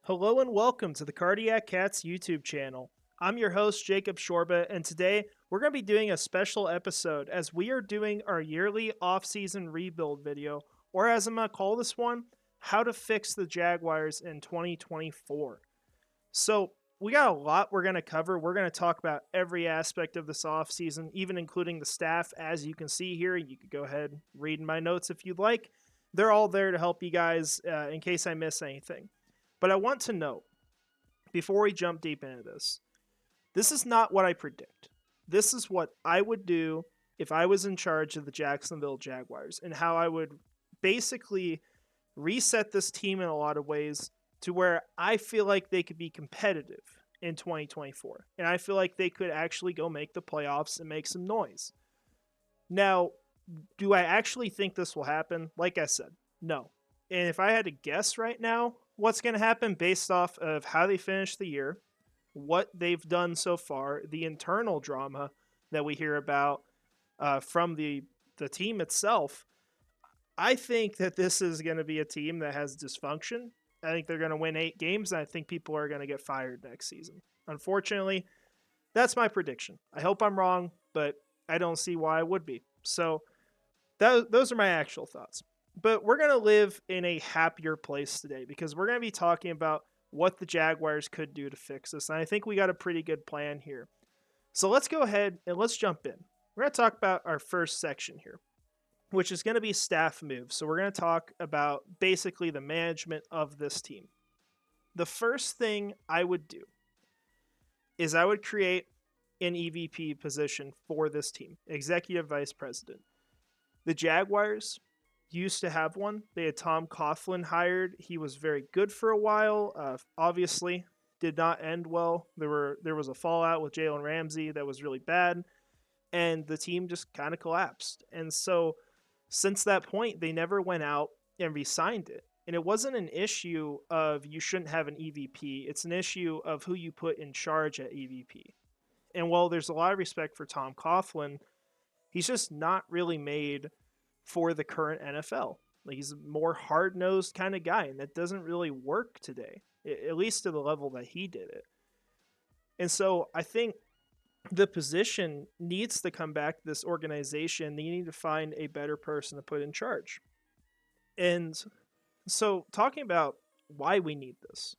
Hello and welcome to the Cardiac Cats YouTube channel. I'm your host, Jacob Shorba, and today we're going to be doing a special episode as we are doing our yearly off-season rebuild video, or as I'm going to call this one, How to Fix the Jaguars in 2024. So, we got a lot we're going to cover. We're going to talk about every aspect of this off-season, even including the staff, as you can see here. You could go ahead and read my notes if you'd like. They're all there to help you guys in case I miss anything. But I want to note, before we jump deep into this is not what I predict. This is what I would do if I was in charge of the Jacksonville Jaguars and how I would basically reset this team in a lot of ways to where I feel like they could be competitive in 2024. And I feel like they could actually go make the playoffs and make some noise. Now, do I actually think this will happen? Like I said, no. And if I had to guess right now, what's going to happen based off of how they finished the year, what they've done so far, the internal drama that we hear about from the team itself, I think that this is going to be a team that has dysfunction. I think they're going to win 8 games, and I think people are going to get fired next season. Unfortunately, that's my prediction. I hope I'm wrong, but I don't see why I would be. So those are my actual thoughts. But we're going to live in a happier place today because we're going to be talking about what the Jaguars could do to fix this. And I think we got a pretty good plan here. So let's go ahead and let's jump in. We're going to talk about our first section here, which is going to be staff moves. So we're going to talk about basically the management of this team. The first thing I would do is I would create an EVP position for this team, Executive Vice President. The Jaguars used to have one. They had Tom Coughlin hired. He was very good for a while. Obviously, did not end well. There was a fallout with Jalen Ramsey that was really bad, and the team just kind of collapsed. And so, since that point, they never went out and re-signed it. And it wasn't an issue of you shouldn't have an EVP. It's an issue of who you put in charge at EVP. And while there's a lot of respect for Tom Coughlin, he's just not really made for the current NFL. Like, he's a more hard-nosed kind of guy, and that doesn't really work today, at least to the level that he did it. And so I think the position needs to come back to this organization. They need to find a better person to put in charge. And so talking about why we need this,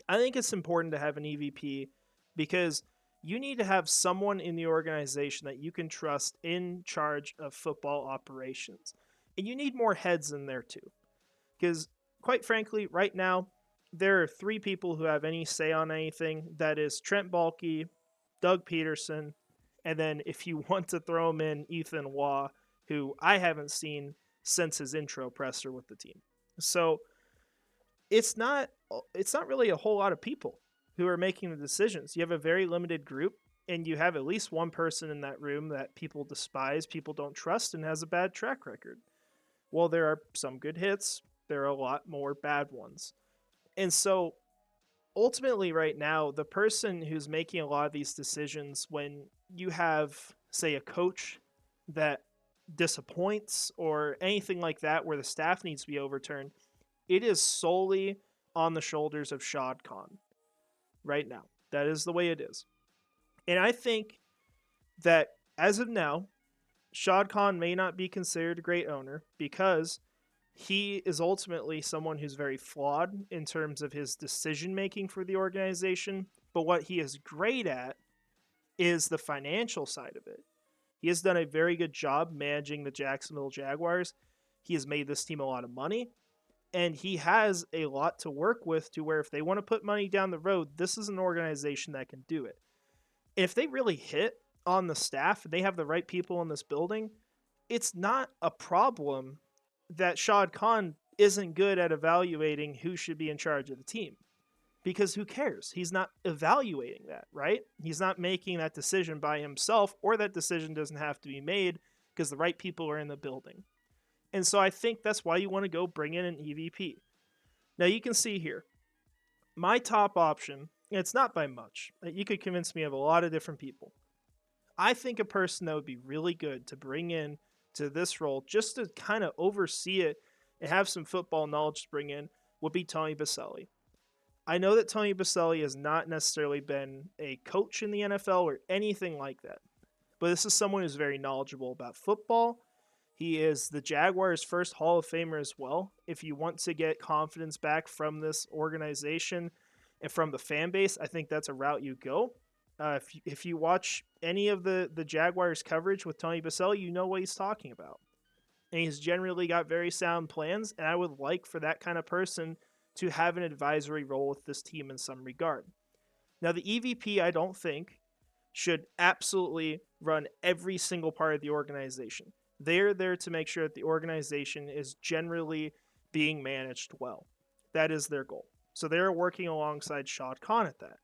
I think it's important to have an EVP because you need to have someone in the organization that you can trust in charge of football operations. And you need more heads in there too. Because, quite frankly, right now, there are 3 people who have any say on anything. That is Trent Baalke, Doug Peterson, and then if you want to throw him in, Ethan Waugh, who I haven't seen since his intro presser with the team. So it's not really a whole lot of people who are making the decisions. You have a very limited group, and you have at least one person in that room that people despise, people don't trust, and has a bad track record. Well, there are some good hits, there are a lot more bad ones. And so, ultimately, right now, the person who's making a lot of these decisions, when you have, say, a coach that disappoints or anything like that where the staff needs to be overturned, it is solely on the shoulders of Shad Khan right now. That is the way it is. And I think that as of now, Shad Khan may not be considered a great owner because he is ultimately someone who's very flawed in terms of his decision making for the organization. But what he is great at is the financial side of it. He has done a very good job managing the Jacksonville Jaguars. He has made this team a lot of money. And he has a lot to work with to where if they want to put money down the road, this is an organization that can do it. And if they really hit on the staff and they have the right people in this building, it's not a problem that Shad Khan isn't good at evaluating who should be in charge of the team. Because who cares? He's not evaluating that, right? He's not making that decision by himself, or that decision doesn't have to be made because the right people are in the building. And so I think that's why you want to go bring in an EVP. Now you can see here, my top option, it's not by much. You could convince me of a lot of different people. I think a person that would be really good to bring in to this role, just to kind of oversee it and have some football knowledge to bring in, would be Tony Baselli. I know that Tony Baselli has not necessarily been a coach in the NFL or anything like that, but this is someone who's very knowledgeable about football. He is the Jaguars' first Hall of Famer as well. If you want to get confidence back from this organization and from the fan base, I think that's a route you go. If you watch any of the Jaguars coverage with Tony Baselli, you know what he's talking about. And he's generally got very sound plans, and I would like for that kind of person to have an advisory role with this team in some regard. Now, the EVP, I don't think, should absolutely run every single part of the organization. They're there to make sure that the organization is generally being managed well. That is their goal. So they're working alongside Shad Khan at that.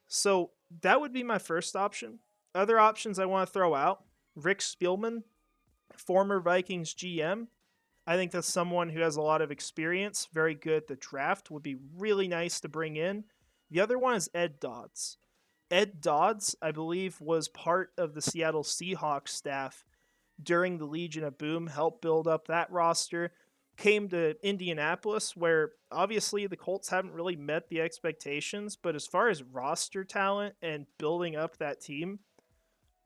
So that would be my first option. Other options I want to throw out: Rick Spielman, former Vikings GM. I think that's someone who has a lot of experience, very good at the draft, would be really nice to bring in. The other one is Ed Dodds. Ed Dodds, I believe, was part of the Seattle Seahawks staff during the Legion of Boom, helped build up that roster, came to Indianapolis, where obviously the Colts haven't really met the expectations, but as far as roster talent and building up that team,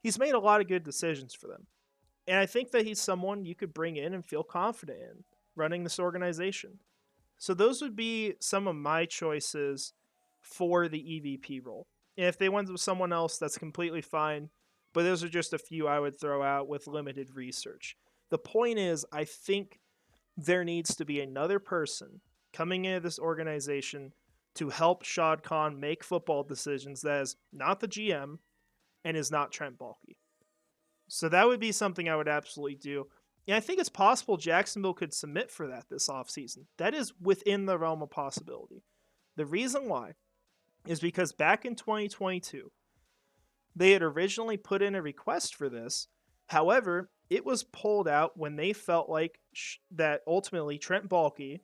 he's made a lot of good decisions for them. And I think that he's someone you could bring in and feel confident in running this organization. So those would be some of my choices for the EVP role. And if they went with someone else, that's completely fine. But those are just a few I would throw out with limited research. The point is, I think there needs to be another person coming into this organization to help Shad Khan make football decisions that is not the GM and is not Trent Baalke. So that would be something I would absolutely do. And I think it's possible Jacksonville could submit for that this offseason. That is within the realm of possibility. The reason why is because back in 2022, they had originally put in a request for this. However, it was pulled out when they felt like that ultimately Trent Baalke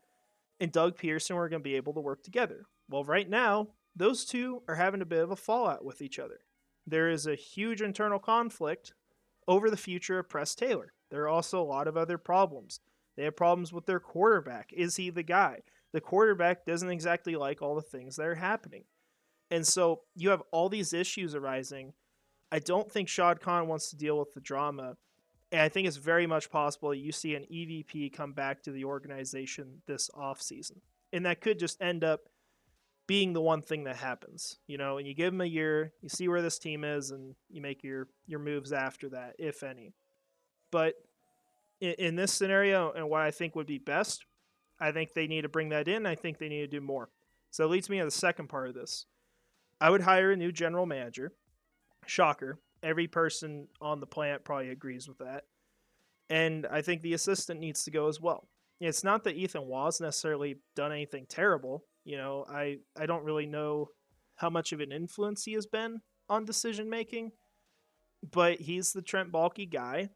and Doug Pearson were going to be able to work together. Well, right now, those two are having a bit of a fallout with each other. There is a huge internal conflict over the future of Press Taylor. There are also a lot of other problems. They have problems with their quarterback. Is he the guy? The quarterback doesn't exactly like all the things that are happening. And so you have all these issues arising. I don't think Shad Khan wants to deal with the drama. And I think it's very much possible that you see an EVP come back to the organization this offseason. And that could just end up being the one thing that happens, and you give him a year, you see where this team is, and you make your moves after that, if any. But in this scenario, and what I think would be best, I think they need to bring that in. I think they need to do more. So it leads me to the second part of this. I would hire a new general manager. Shocker. Every person on the planet probably agrees with that. And I think the assistant needs to go as well. It's not that Ethan Waugh's necessarily done anything terrible. I don't really know how much of an influence he has been on decision making, but he's the Trent Baalke guy,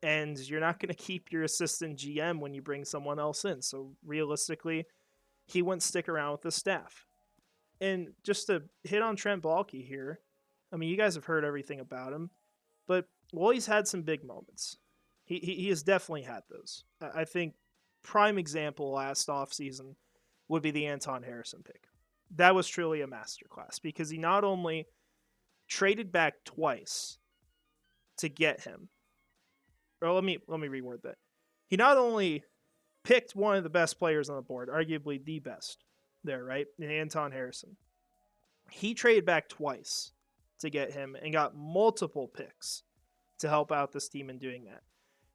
and you're not going to keep your assistant GM when you bring someone else in. So realistically, he wouldn't stick around with the staff. And just to hit on Trent Baalke here, I mean, you guys have heard everything about him, but he's had some big moments. He has definitely had those. I think prime example last offseason would be the Anton Harrison pick. That was truly a masterclass because he not only traded back twice to get him. Or let me reword that. He not only picked one of the best players on the board, arguably the best there, right? In Anton Harrison. He traded back twice to get him and got multiple picks to help out this team in doing that.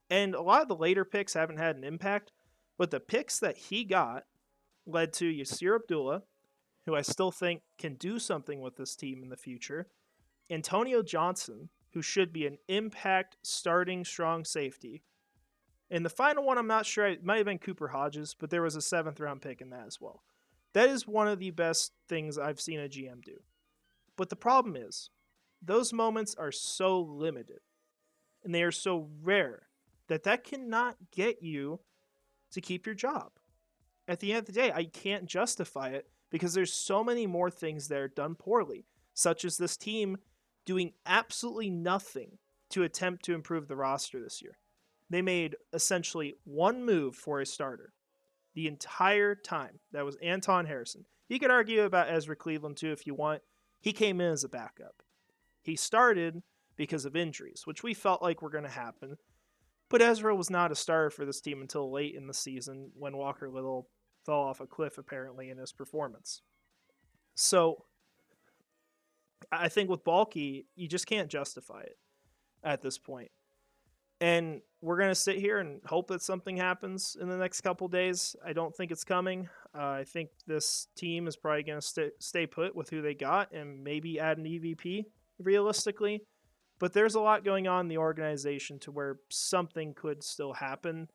And a lot of the later picks haven't had an impact, but the picks that he got led to Yasir Abdullah, who I still think can do something with this team in the future, Antonio Johnson, who should be an impact starting strong safety. And the final one, I'm not sure, it might have been Cooper Hodges, but there was a 7th round pick in that as well. That is one of the best things I've seen a GM do. But the problem is, those moments are so limited, and they are so rare, that cannot get you to keep your job. At the end of the day, I can't justify it because there's so many more things that are done poorly, such as this team doing absolutely nothing to attempt to improve the roster this year. They made essentially one move for a starter. the entire time. That was Anton Harrison. You could argue about Ezra Cleveland too if you want. He came in as a backup. He started because of injuries, which we felt like were going to happen. But Ezra was not a starter for this team until late in the season when Walker Little fell off a cliff, apparently, in his performance. So I think with Balky, you just can't justify it at this point. And we're going to sit here and hope that something happens in the next couple days. I don't think it's coming. I think this team is probably going to stay put with who they got and maybe add an EVP realistically. But there's a lot going on in the organization to where something could still happen.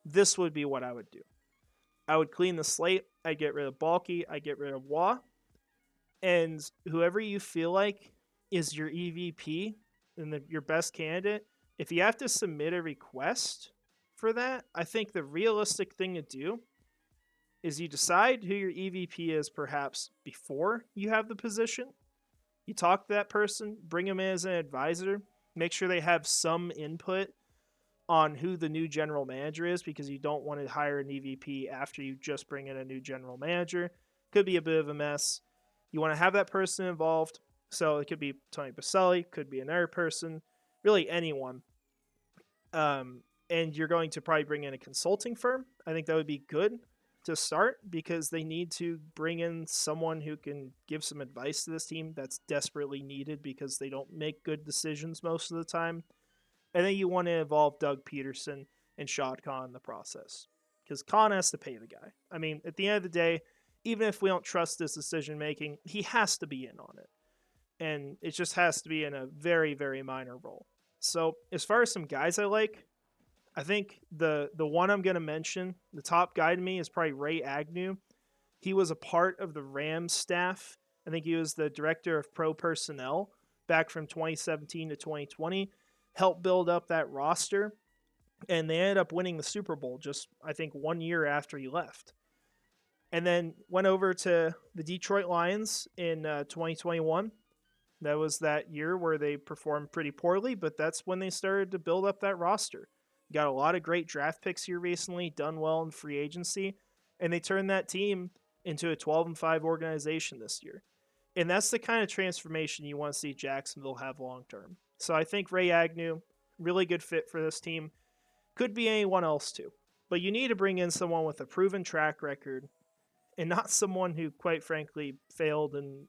This would be what I would do. I would clean the slate. I'd get rid of Balky. I'd get rid of Wah. And whoever you feel like is your EVP and your best candidate, if you have to submit a request for that, I think the realistic thing to do is you decide who your EVP is perhaps before you have the position. You talk to that person, bring them in as an advisor, make sure they have some input on who the new general manager is because you don't want to hire an EVP after you just bring in a new general manager. Could be a bit of a mess. You want to have that person involved. So it could be Tony Baselli, could be another person, really anyone. And you're going to probably bring in a consulting firm. I think that would be good to start because they need to bring in someone who can give some advice to this team that's desperately needed because they don't make good decisions most of the time. And then you want to involve Doug Peterson and Shad Khan in the process because Khan has to pay the guy. I mean, at the end of the day, even if we don't trust this decision making, he has to be in on it. And it just has to be in a very, very minor role. So as far as some guys I like, I think the one I'm going to mention, the top guy to me is probably Ray Agnew. He was a part of the Rams staff. I think he was the director of pro personnel back from 2017 to 2020, helped build up that roster, and they ended up winning the Super Bowl just, I think, 1 year after he left. And then went over to the Detroit Lions in 2021. That was that year where they performed pretty poorly, but that's when they started to build up that roster. Got a lot of great draft picks here recently, done well in free agency, and they turned that team into a 12-5 organization this year. And that's the kind of transformation you want to see Jacksonville have long term. So I think Ray Agnew, really good fit for this team. Could be anyone else too. But you need to bring in someone with a proven track record and not someone who, quite frankly, failed and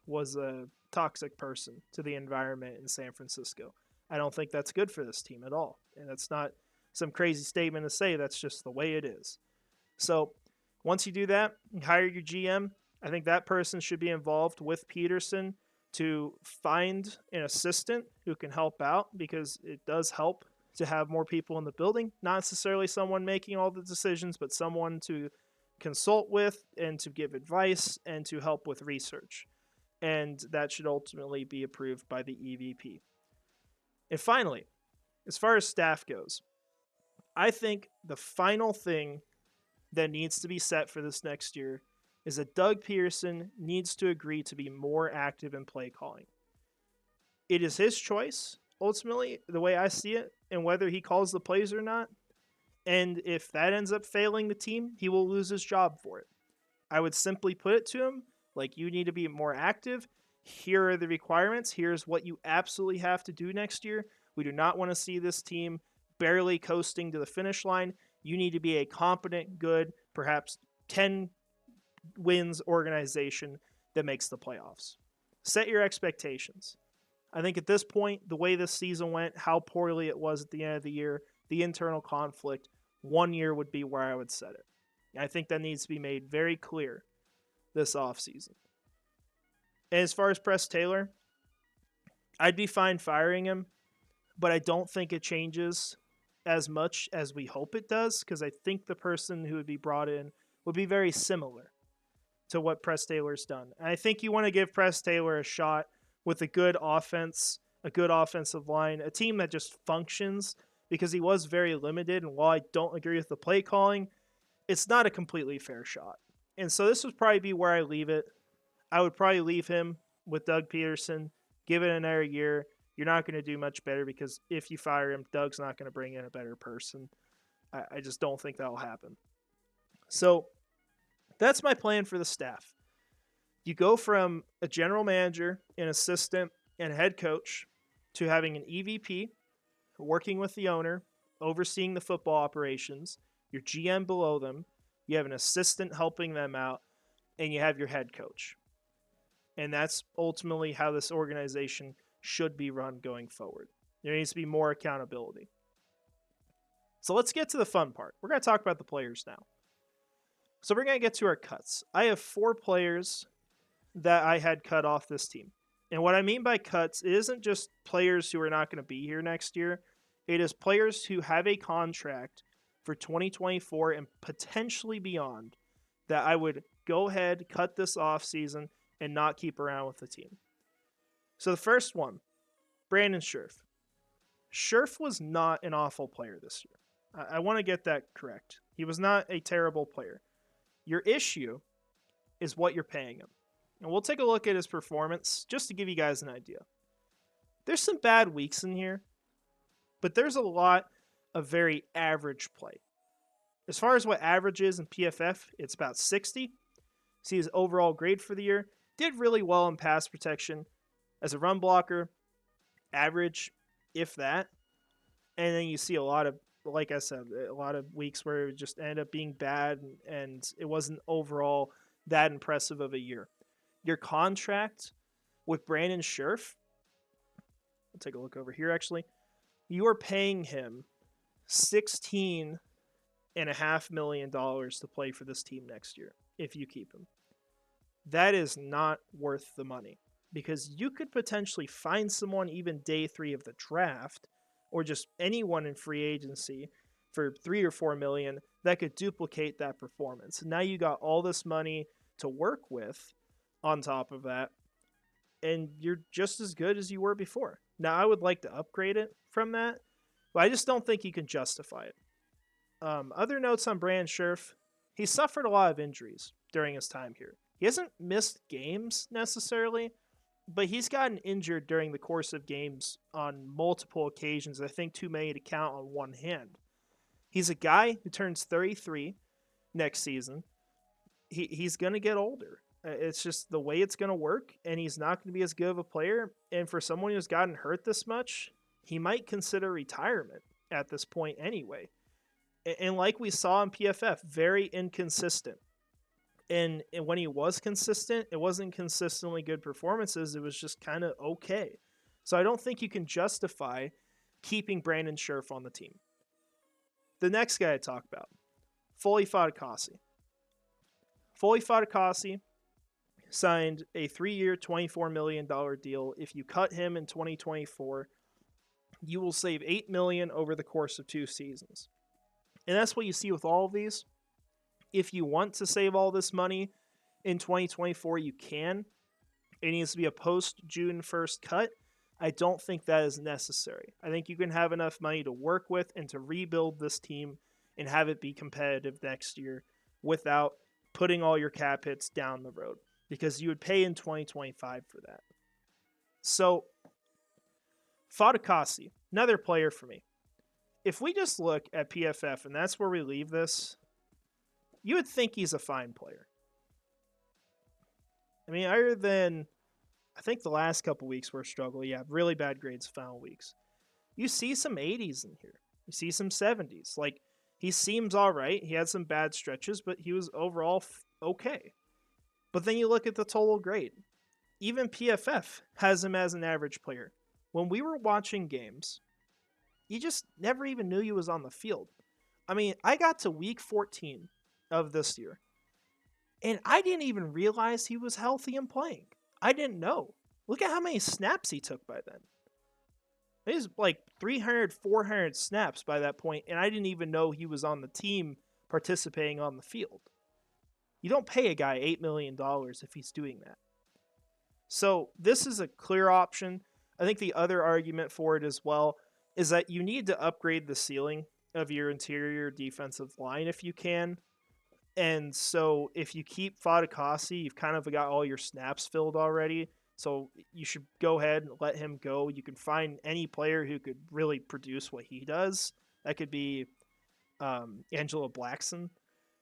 was a toxic person to the environment in San Francisco. I don't think that's good for this team at all. And that's not some crazy statement to say. That's just the way it is. So once you do that, you hire your GM. I think that person should be involved with Peterson to find an assistant who can help out because it does help to have more people in the building. Not necessarily someone making all the decisions, but someone to consult with and to give advice and to help with research. And that should ultimately be approved by the EVP. And finally, as far as staff goes, I think the final thing that needs to be set for this next year is that Doug Peterson needs to agree to be more active in play calling. It is his choice, ultimately, the way I see it, and whether he calls the plays or not. And if that ends up failing the team, he will lose his job for it. I would simply put it to him, like, you need to be more active. Here are the requirements. Here's what you absolutely have to do next year. We do not want to see this team barely coasting to the finish line. You need to be a competent, good, perhaps 10 wins organization that makes the playoffs. Set your expectations. I think at this point, the way this season went, how poorly it was at the end of the year, the internal conflict, 1 year would be where I would set it. I think that needs to be made very clear this offseason. And as far as Press Taylor, I'd be fine firing him, but I don't think it changes as much as we hope it does because I think the person who would be brought in would be very similar to what Press Taylor's done. And I think you want to give Press Taylor a shot with a good offense, a good offensive line, a team that just functions because he was very limited. And while I don't agree with the play calling, it's not a completely fair shot. And so this would probably be where I leave it. I would probably leave him with Doug Peterson, give it another year. You're not going to do much better because if you fire him, Doug's not going to bring in a better person. I just don't think that'll happen. So that's my plan for the staff. You go from a general manager, an assistant, and a head coach to having an EVP working with the owner, overseeing the football operations, your GM below them, you have an assistant helping them out, and you have your head coach. And that's ultimately how this organization should be run going forward. There needs to be more accountability. So let's get to the fun part. We're going to talk about the players now. So we're going to get to our cuts. I have 4 players that I had cut off this team. And what I mean by cuts, it isn't just players who are not going to be here next year. It is players who have a contract for 2024 and potentially beyond that I would go ahead, cut this off season, and not keep around with the team. So the first one, Brandon Scherf. Scherf was not an awful player this year. I want to get that correct. He was not a terrible player. Your issue is what you're paying him. And we'll take a look at his performance just to give you guys an idea. There's some bad weeks in here, but there's a lot of very average play. As far as what average is in PFF, it's about 60. See his overall grade for the year. Did really well in pass protection. As a run blocker, average, if that. And then you see a lot of, like I said, a lot of weeks where it just ended up being bad and it wasn't overall that impressive of a year. Your contract with Brandon Scherf, I'll take a look over here actually. You are paying him $16.5 million to play for this team next year if you keep him. That is not worth the money because you could potentially find someone even day 3 of the draft or just anyone in free agency for $3 or $4 million that could duplicate that performance. Now you got all this money to work with on top of that, and you're just as good as you were before. Now, I would like to upgrade it from that, but I just don't think you can justify it. Other notes on Brandon Scherf, he suffered a lot of injuries during his time here. He hasn't missed games necessarily, but he's gotten injured during the course of games on multiple occasions. I think too many to count on one hand. He's a guy who turns 33 next season. He's going to get older. It's just the way it's going to work, and he's not going to be as good of a player. And for someone who's gotten hurt this much, he might consider retirement at this point anyway. And like we saw in PFF, very inconsistent. And when he was consistent, it wasn't consistently good performances. It was just kind of okay. So I don't think you can justify keeping Brandon Scherf on the team. The next guy I talk about, Foley Fatukasi. Foley Fatukasi signed a 3-year, $24 million deal. If you cut him in 2024, you will save $8 million over the course of 2 seasons. And that's what you see with all of these. If you want to save all this money in 2024, you can. It needs to be a post-June 1st cut. I don't think that is necessary. I think you can have enough money to work with and to rebuild this team and have it be competitive next year without putting all your cap hits down the road, because you would pay in 2025 for that. So, Fatukasi, another player for me. If we just look at PFF, and that's where we leave this, you would think he's a fine player. I mean, other than, I think the last couple weeks were a struggle. Yeah, really bad grades final weeks. You see some 80s in here. You see some 70s. Like, he seems all right. He had some bad stretches, but he was overall okay. But then you look at the total grade. Even PFF has him as an average player. When we were watching games, you just never even knew he was on the field. I mean, I got to week 14 of this year, and I didn't even realize he was healthy and playing. I didn't know. Look at how many snaps he took by then. It was like 300, 400 snaps by that point, and I didn't even know he was on the team participating on the field. You don't pay a guy $8 million if he's doing that. So this is a clear option. I think the other argument for it as well is that you need to upgrade the ceiling of your interior defensive line if you can. And so if you keep Fatukasi, you've kind of got all your snaps filled already. So you should go ahead and let him go. You can find any player who could really produce what he does. That could be Angela Blackson.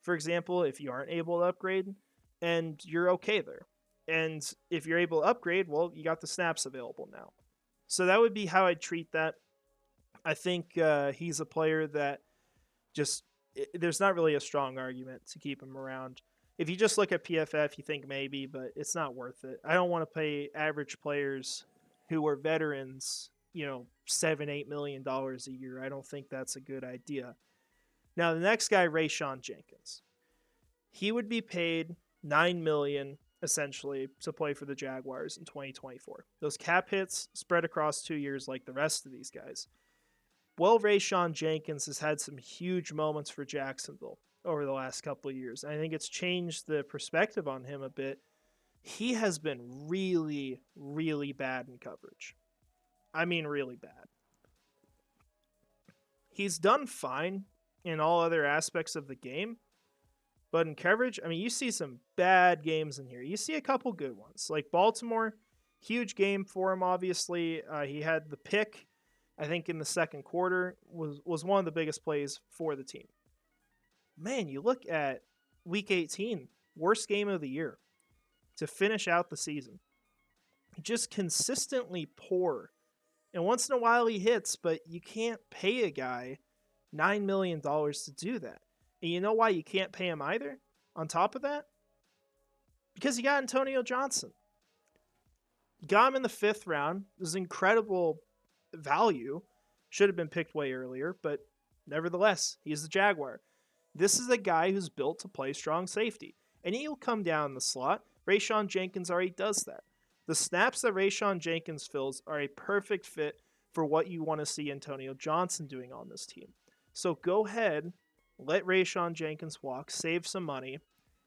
for example, if you aren't able to upgrade, and you're okay there. And if you're able to upgrade, well, you got the snaps available now. So that would be how I'd treat that. I think he's a player that just there's not really a strong argument to keep him around. If you just look at PFF, you think maybe, but it's not worth it. I don't want to pay average players who are veterans, $7-8 million a year. I don't think that's a good idea. Now the next guy, Rayshawn Jenkins, he would be paid $9 million essentially to play for the Jaguars in 2024. Those cap hits spread across 2 years like the rest of these guys. Well, Rayshawn Jenkins has had some huge moments for Jacksonville over the last couple of years. I think it's changed the perspective on him a bit. He has been really, really bad in coverage. I mean, really bad. He's done fine in all other aspects of the game, but in coverage, I mean, you see some bad games in here. You see a couple good ones. Like Baltimore, huge game for him, obviously. He had the pick, I think, in the second quarter, was one of the biggest plays for the team. Man, you look at Week 18, worst game of the year to finish out the season. Just consistently poor. And once in a while he hits, but you can't pay a guy $9 million to do that. And you know why you can't pay him either? On top of that? Because you got Antonio Johnson. You got him in the 5th round. This is incredible value. Should have been picked way earlier, but nevertheless, he's the Jaguar. This is a guy who's built to play strong safety. And he'll come down the slot. Rayshawn Jenkins already does that. The snaps that Rayshawn Jenkins fills are a perfect fit for what you want to see Antonio Johnson doing on this team. So go ahead, let Rayshawn Jenkins walk, save some money,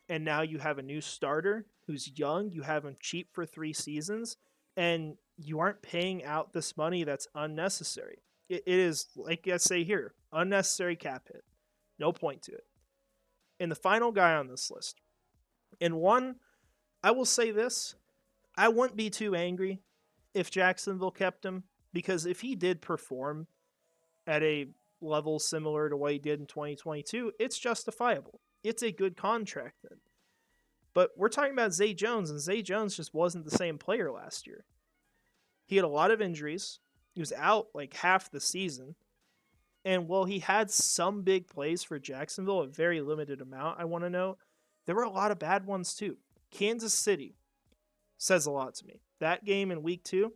and now you have a new starter who's young. You have him cheap for 3 seasons, and you aren't paying out this money that's unnecessary. It is, like I say here, unnecessary cap hit. No point to it. And the final guy on this list, and one, I will say this, I wouldn't be too angry if Jacksonville kept him, because if he did perform at a level similar to what he did in 2022, it's justifiable. It's a good contract then. But we're talking about Zay Jones, and Zay Jones just wasn't the same player last year. He had a lot of injuries. He was out like half the season. And while he had some big plays for Jacksonville, a very limited amount, I want to note, there were a lot of bad ones too. Kansas City says a lot to me. That game in week 2,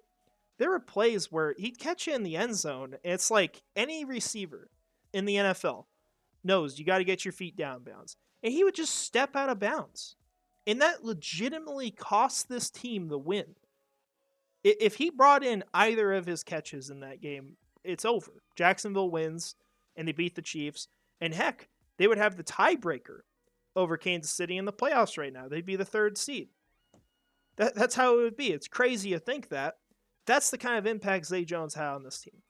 there were plays where he'd catch you in the end zone. And it's like any receiver in the NFL knows you got to get your feet down bounds. And he would just step out of bounds. And that legitimately cost this team the win. If he brought in either of his catches in that game, it's over. Jacksonville wins, and they beat the Chiefs. And heck, they would have the tiebreaker over Kansas City in the playoffs right now. They'd be the 3rd seed. That's how it would be. It's crazy to think that. That's the kind of impact Zay Jones had on this team.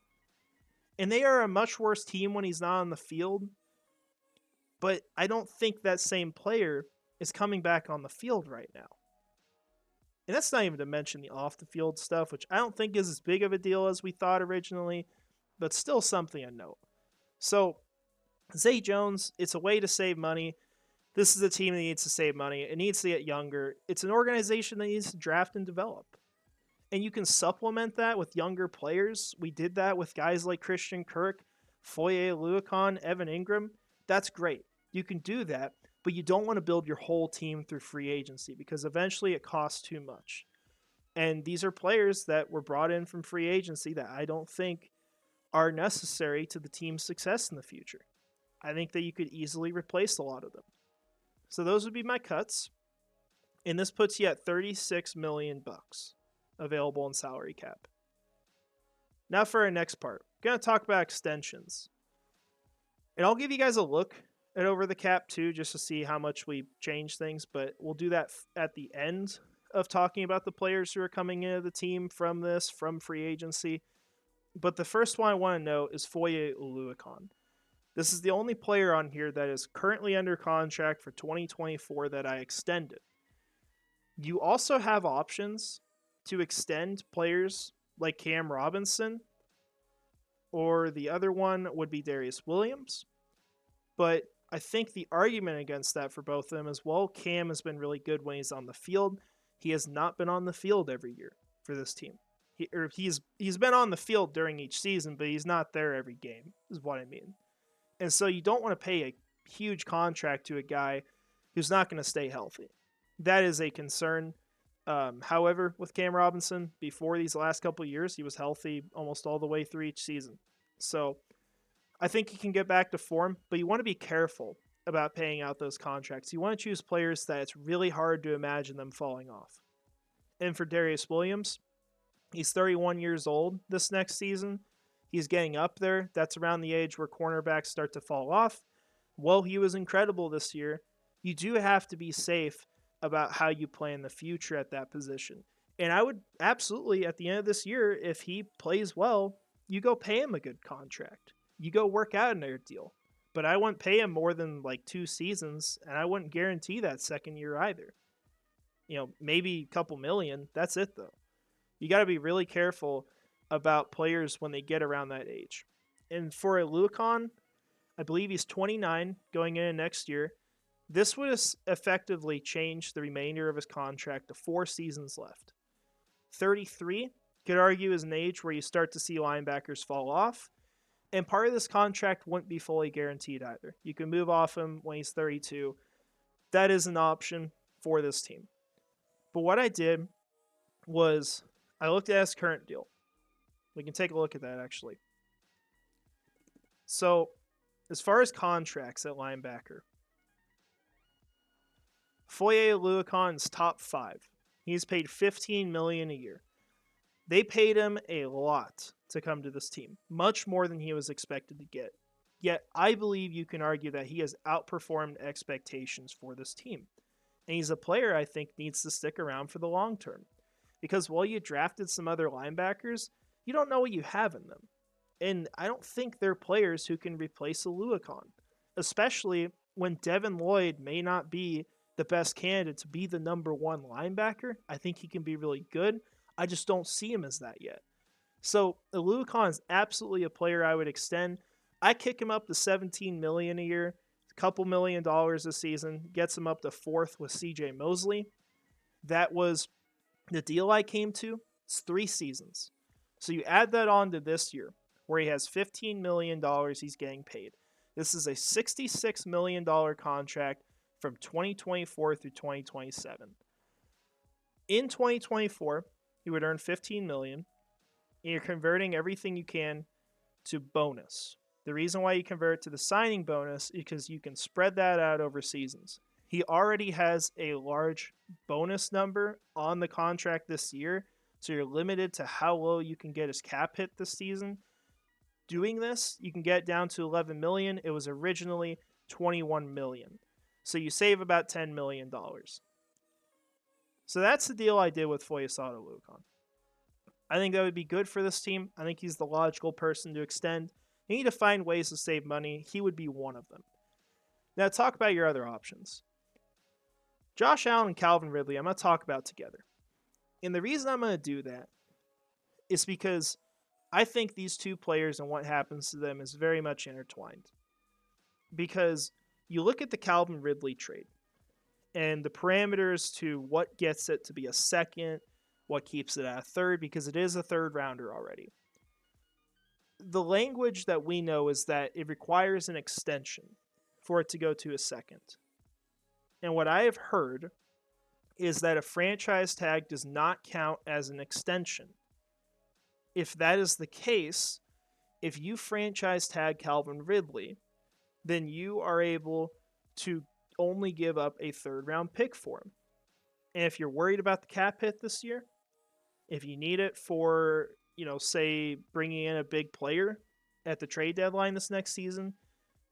And they are a much worse team when he's not on the field. But I don't think that same player is coming back on the field right now. And that's not even to mention the off-the-field stuff, which I don't think is as big of a deal as we thought originally, but still something to note. So, Zay Jones, it's a way to save money. This is a team that needs to save money. It needs to get younger. It's an organization that needs to draft and develop. And you can supplement that with younger players. We did that with guys like Christian Kirk, Foye Oluokun, Evan Ingram. That's great. You can do that, but you don't want to build your whole team through free agency because eventually it costs too much. And these are players that were brought in from free agency that I don't think are necessary to the team's success in the future. I think that you could easily replace a lot of them. So those would be my cuts. And this puts you at $36 million available in salary cap. Now for our next part. I'm going to talk about extensions. And I'll give you guys a look at over the cap too, just to see how much we change things. But we'll do that at the end of talking about the players who are coming into the team from free agency. But the first one I want to note is Foye Oluokun. This is the only player on here that is currently under contract for 2024 that I extended. You also have options to extend players like Cam Robinson, or the other one would be Darius Williams. But I think the argument against that for both of them is, well, Cam has been really good when he's on the field. He has not been on the field every year for this team. He's been on the field during each season, but he's not there every game, is what I mean. And so you don't want to pay a huge contract to a guy who's not going to stay healthy. That is a concern. However, with Cam Robinson, before these last couple of years, he was healthy almost all the way through each season. So I think he can get back to form, but you want to be careful about paying out those contracts. You want to choose players that it's really hard to imagine them falling off. And for Darius Williams, he's 31 years old this next season. He's getting up there. That's around the age where cornerbacks start to fall off. Well, he was incredible this year. You do have to be safe about how you play in the future at that position. And I would absolutely, at the end of this year, if he plays well, you go pay him a good contract. You go work out another deal. But I wouldn't pay him more than like 2 seasons, and I wouldn't guarantee that second year either. Maybe a couple million. That's it, though. You got to be really careful about players when they get around that age. And for Luakon, I believe he's 29 going into next year. This would effectively change the remainder of his contract to 4 seasons left. 33 could argue is an age where you start to see linebackers fall off. And part of this contract wouldn't be fully guaranteed either. You can move off him when he's 32. That is an option for this team. But what I did was I looked at his current deal. We can take a look at that, actually. So, as far as contracts at linebacker, Foye Oluokon's top 5. He's paid $15 million a year. They paid him a lot to come to this team, much more than he was expected to get. Yet, I believe you can argue that he has outperformed expectations for this team. And he's a player I think needs to stick around for the long term. Because while you drafted some other linebackers, you don't know what you have in them. And I don't think they're players who can replace Oluokon, especially when Devin Lloyd may not be the best candidate to be the number 1 linebacker. I think he can be really good. I just don't see him as that yet. So Oluokon is absolutely a player I would extend. I kick him up to $17 million a year, a couple $1 million a season, gets him up to 4th with CJ Mosley. That was the deal I came to. It's 3 seasons. So you add that on to this year, where he has $15 million he's getting paid. This is a $66 million contract from 2024 through 2027. In 2024, he would earn $15 million, and you're converting everything you can to bonus. The reason why you convert it to the signing bonus is because you can spread that out over seasons. He already has a large bonus number on the contract this year, so you're limited to how low you can get his cap hit this season. Doing this, you can get down to $11 million. It was originally $21 million. So you save about $10 million. So that's the deal I did with Foyesade Oluokon. I think that would be good for this team. I think he's the logical person to extend. You need to find ways to save money. He would be one of them. Now talk about your other options. Josh Allen and Calvin Ridley, I'm going to talk about together. And the reason I'm going to do that is because I think these two players and what happens to them is very much intertwined. Because you look at the Calvin Ridley trade and the parameters to what gets it to be a second, what keeps it at a third, because it is a third rounder already. The language that we know is that it requires an extension for it to go to a second. And what I have heard is that a franchise tag does not count as an extension. If that is the case, if you franchise tag Calvin Ridley, then you are able to only give up a 3rd round pick for him. And if you're worried about the cap hit this year, if you need it for, say bringing in a big player at the trade deadline this next season,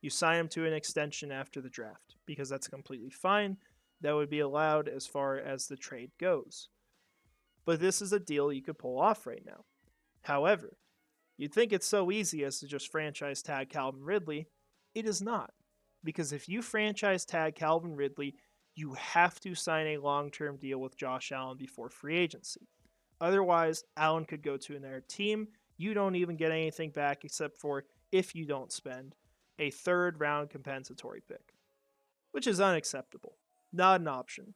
you sign him to an extension after the draft because that's completely fine. That would be allowed as far as the trade goes. But this is a deal you could pull off right now. However, you'd think it's so easy as to just franchise tag Calvin Ridley. It is not. Because if you franchise tag Calvin Ridley, you have to sign a long-term deal with Josh Allen before free agency. Otherwise, Allen could go to another team. You don't even get anything back except for if you don't spend. a third round compensatory pick, which is unacceptable. Not an option.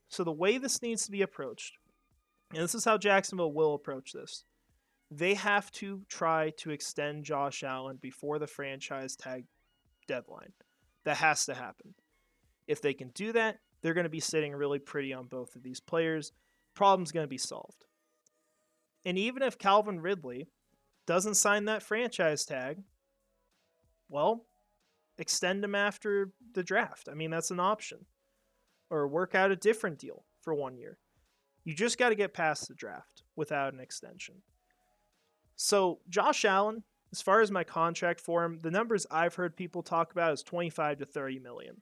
So the way this needs to be approached, and this is how Jacksonville will approach this, they have to try to extend Josh Allen before the franchise tag deadline. That has to happen. If they can do that, they're going to be sitting really pretty on both of these players. Problem's going to be solved. And even if Calvin Ridley doesn't sign that franchise tag, well, extend him after the draft. I mean, that's an option. Or work out a different deal for 1 year. You just got to get past the draft without an extension. So, Josh Allen, as far as my contract for him, the numbers I've heard people talk about is 25 to 30 million.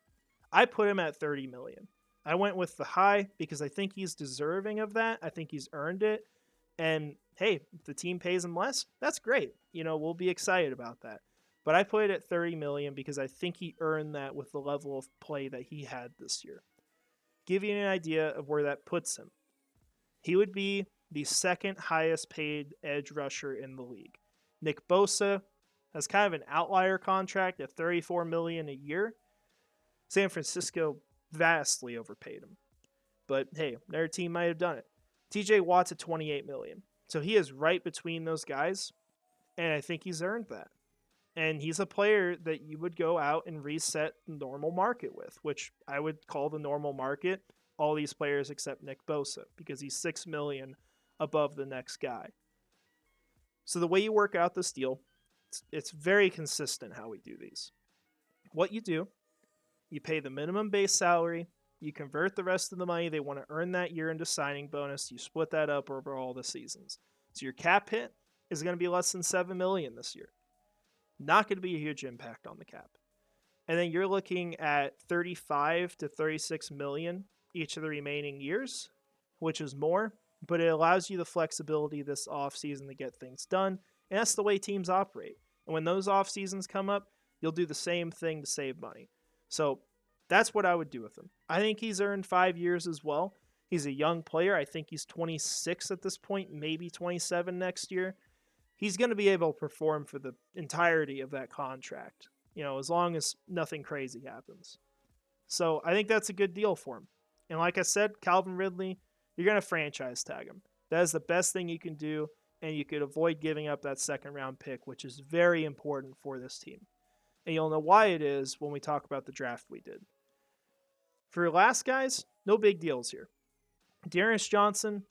I put him at 30 million. I went with the high because I think he's deserving of that. I think he's earned it. And hey, if the team pays him less, that's great. We'll be excited about that. But I put it at 30 million because I think he earned that with the level of play that he had this year. Give you an idea of where that puts him. He would be the second highest paid edge rusher in the league. Nick Bosa has kind of an outlier contract at $34 million a year. San Francisco vastly overpaid him. But hey, their team might have done it. TJ Watt's at $28 million. So he is right between those guys, and I think he's earned that. And he's a player that you would go out and reset the normal market with, which I would call the normal market all these players except Nick Bosa, because he's $6 million above the next guy. So the way you work out this deal, it's very consistent how we do these. What you do, you pay the minimum base salary, you convert the rest of the money they want to earn that year into signing bonus, you split that up over all the seasons. So your cap hit is going to be less than $7 million this year. Not going to be a huge impact on the cap. And then you're looking at 35 to 36 million each of the remaining years, which is more, but it allows you the flexibility this offseason to get things done. And that's the way teams operate. And when those off seasons come up, you'll do the same thing to save money. So that's what I would do with him. I think he's earned 5 years as well. He's a young player. I think he's 26 at this point, maybe 27 next year. He's going to be able to perform for the entirety of that contract, as long as nothing crazy happens. So I think that's a good deal for him. And like I said, Calvin Ridley, you're going to franchise tag him. That is the best thing you can do, and you could avoid giving up that second round pick, which is very important for this team. And you'll know why it is when we talk about the draft we did. For your last guys, no big deals here. Dearness Johnson,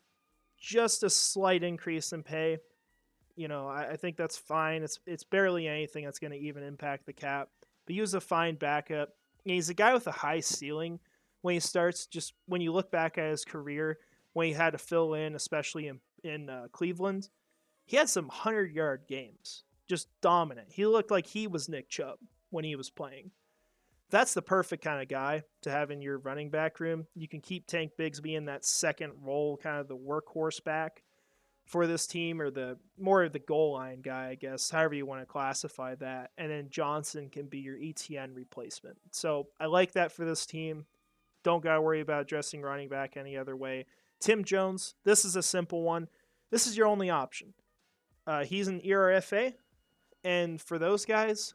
just a slight increase in pay. I think that's fine. It's barely anything that's going to even impact the cap. But he was a fine backup. And he's a guy with a high ceiling when he starts. Just when you look back at his career, when he had to fill in, especially in Cleveland, he had some 100-yard games. Just dominant. He looked like he was Nick Chubb when he was playing. That's the perfect kind of guy to have in your running back room. You can keep Tank Bigsby in that second role, kind of the workhorse back for this team, or the more of the goal line guy, I guess, however you want to classify that. And then Johnson can be your ETN replacement. So I like that for this team. Don't got to worry about dressing running back any other way. Tim Jones, this is a simple one. This is your only option. He's an ERFA, and for those guys,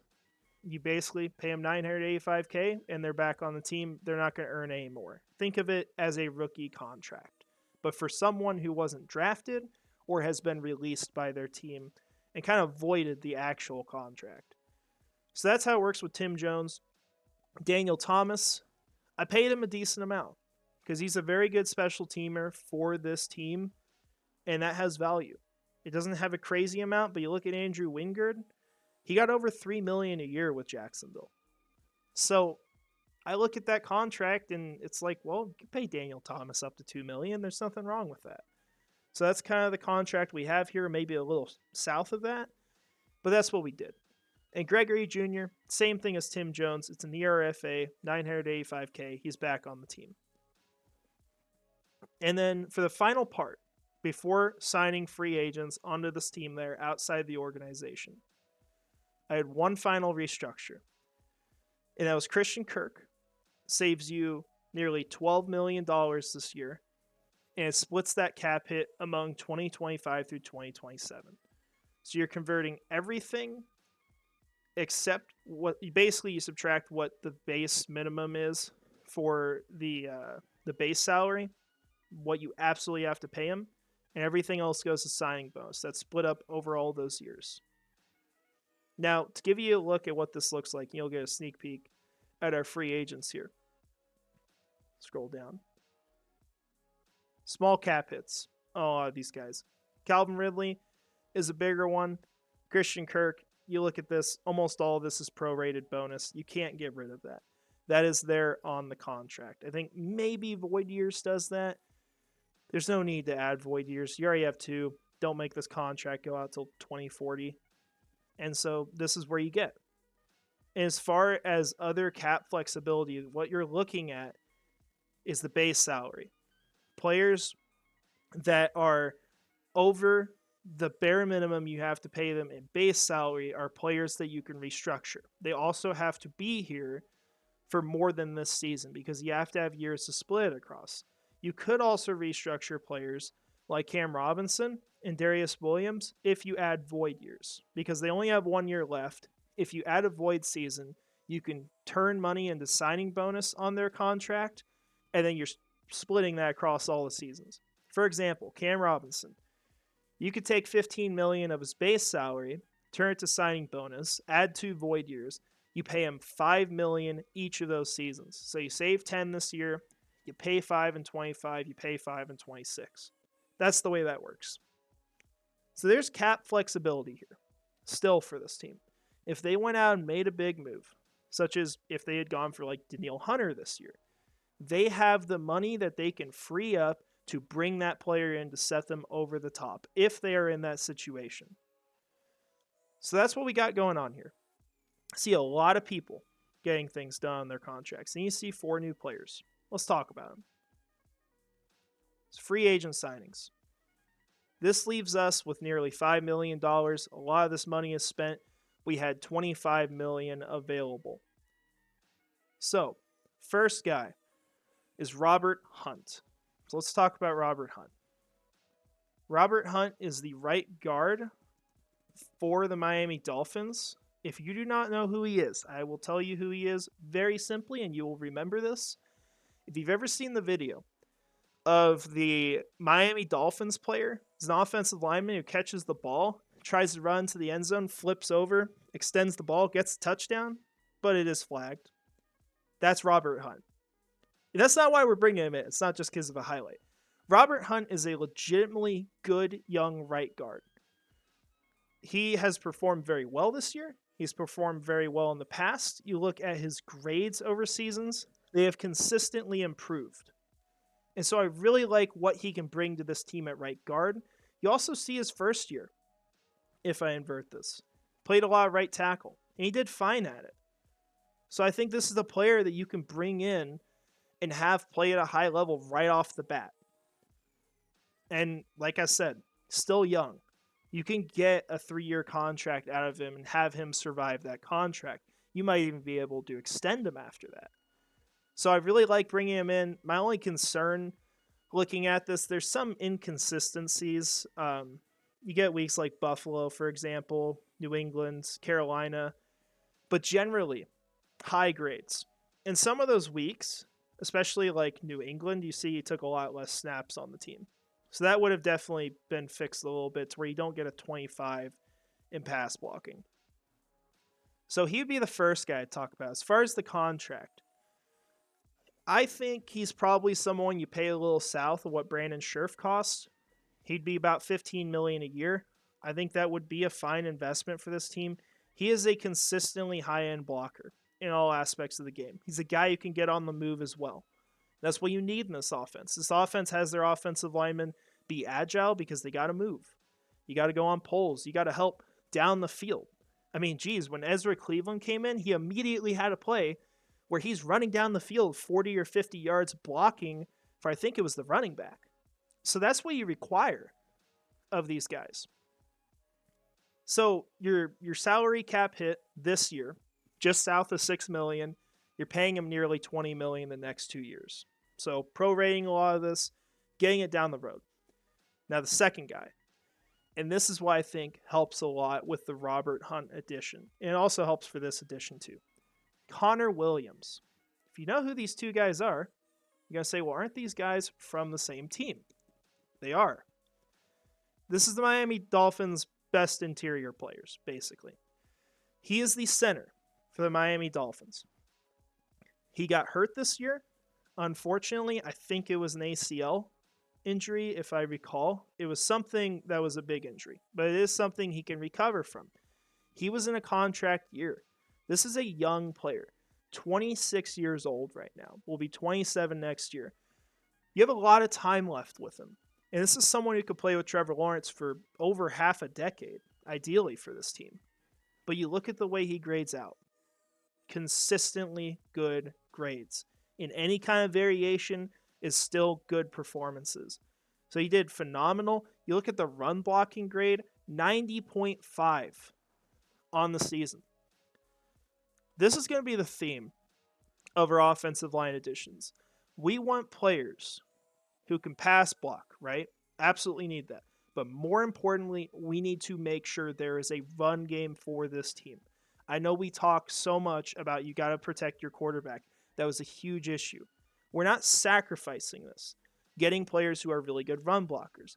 you basically pay them $985K, and they're back on the team. They're not going to earn any more. Think of it as a rookie contract. But for someone who wasn't drafted or has been released by their team and kind of voided the actual contract. So that's how it works with Tim Jones. Daniel Thomas, I paid him a decent amount because he's a very good special teamer for this team, and that has value. It doesn't have a crazy amount, but you look at Andrew Wingard, he got over $3 million a year with Jacksonville. So I look at that contract and it's like, well, you can pay Daniel Thomas up to $2 million. There's nothing wrong with that. So that's kind of the contract we have here, maybe a little south of that, but that's what we did. And Gregory Jr., same thing as Tim Jones. It's an ERFA, $985K. He's back on the team. And then for the final part, before signing free agents onto this team there outside the organization, I had one final restructure. And that was Christian Kirk. Saves you nearly $12 million this year. And it splits that cap hit among 2025 through 2027. So you're converting everything except what you basically you subtract what the base minimum is for the base salary, what you absolutely have to pay him, and everything else goes to signing bonus. That's split up over all those years. Now, to give you a look at what this looks like, you'll get a sneak peek at our free agents here. Scroll down. Small cap hits. Oh, these guys. Calvin Ridley is a bigger one. Christian Kirk, you look at this, almost all of this is prorated bonus. You can't get rid of that. That is there on the contract. I think maybe Void Years does that. There's no need to add Void Years. You already have 2. Don't make this contract go out till 2040. And so this is where you get. And as far as other cap flexibility, what you're looking at is the base salary. Players that are over the bare minimum you have to pay them in base salary are players that you can restructure. They also have to be here for more than this season because you have to have years to split it across. You could also restructure players like Cam Robinson and Darius Williams if you add void years because they only have 1 year left. If you add a void season, you can turn money into signing bonus on their contract, and then you're splitting that across all the seasons. For example, Cam Robinson, you could take $15 million of his base salary, turn it to signing bonus, add 2 void years. You pay him $5 million each of those seasons. So you save 10 this year, you pay 5 and 25, you pay 5 and 26. That's the way that works. So there's cap flexibility here, still for this team. If they went out and made a big move, such as if they had gone for like Danielle Hunter this year, they have the money that they can free up to bring that player in to set them over the top if they are in that situation. So that's what we got going on here. I see a lot of people getting things done on their contracts. And you see 4 new players. Let's talk about them. It's free agent signings. This leaves us with nearly $5 million. A lot of this money is spent. We had $25 million available. So, first guy is Robert Hunt. So let's talk about Robert Hunt. Robert Hunt is the right guard for the Miami Dolphins. If you do not know who he is, I will tell you who he is very simply, and you will remember this. If you've ever seen the video of the Miami Dolphins player, he's an offensive lineman who catches the ball, tries to run to the end zone, flips over, extends the ball, gets a touchdown, but it is flagged. That's Robert Hunt. And that's not why we're bringing him in. It's not just because of a highlight. Robert Hunt is a legitimately good young right guard. He has performed very well this year. He's performed very well in the past. You look at his grades over seasons, they have consistently improved. And so I really like what he can bring to this team at right guard. You also see his first year, if I invert this. Played a lot of right tackle, and he did fine at it. So I think this is a player that you can bring in and have play at a high level right off the bat. And like I said, still young. You can get a 3-year contract out of him and have him survive that contract. You might even be able to extend him after that. So I really like bringing him in. My only concern looking at this, there's some inconsistencies. You get weeks like Buffalo, for example, New England, Carolina, but generally high grades. In some of those weeks, especially like New England, you see he took a lot less snaps on the team. So that would have definitely been fixed a little bit to where you don't get a 25 in pass blocking. So he would be the first guy to talk about. As far as the contract, I think he's probably someone you pay a little south of what Brandon Scherf costs. He'd be about $15 million a year. I think that would be a fine investment for this team. He is a consistently high-end blocker in all aspects of the game. He's a guy you can get on the move as well. That's what you need in this offense. This offense has their offensive linemen be agile because they got to move. You got to go on poles. You got to help down the field. I mean, geez, when Ezra Cleveland came in, he immediately had a play where he's running down the field 40 or 50 yards blocking for, I think it was the running back. So that's what you require of these guys. So your salary cap hit this year, just south of $6 million. You're paying him nearly $20 million the next 2 years. So prorating a lot of this, getting it down the road. Now the second guy And this is why I think helps a lot with the Robert Hunt addition. And it also helps for this addition too. Connor Williams. If you know who these two guys are, you're going to say, well, aren't these guys from the same team? They are. This is the Miami Dolphins' best interior players, basically. He is the center for the Miami Dolphins. He got hurt this year. Unfortunately, I think it was an ACL injury, if I recall. It was something that was a big injury, but it is something he can recover from. He was in a contract year. This is a young player, 26 years old right now. Will be 27 next year. You have a lot of time left with him. And this is someone who could play with Trevor Lawrence for over half a decade, ideally for this team. But you look at the way he grades out. Consistently good grades. In any kind of variation is still good performances. So he did phenomenal. You look at the run blocking grade, 90.5 on the season. This is going to be the theme of our offensive line additions. We want players who can pass block, right? Absolutely need that. But more importantly, we need to make sure there is a run game for this team. I know we talk so much about you got to protect your quarterback. That was a huge issue. We're not sacrificing this, getting players who are really good run blockers.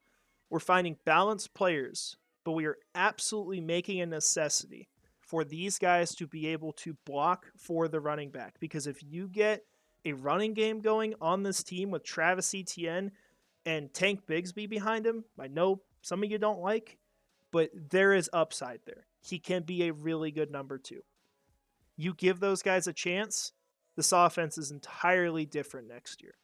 We're finding balanced players, but we are absolutely making a necessity for these guys to be able to block for the running back. Because if you get a running game going on this team with Travis Etienne and Tank Bigsby behind him, I know some of you don't like, but there is upside there. He can be a really good number 2. You give those guys a chance, this offense is entirely different next year.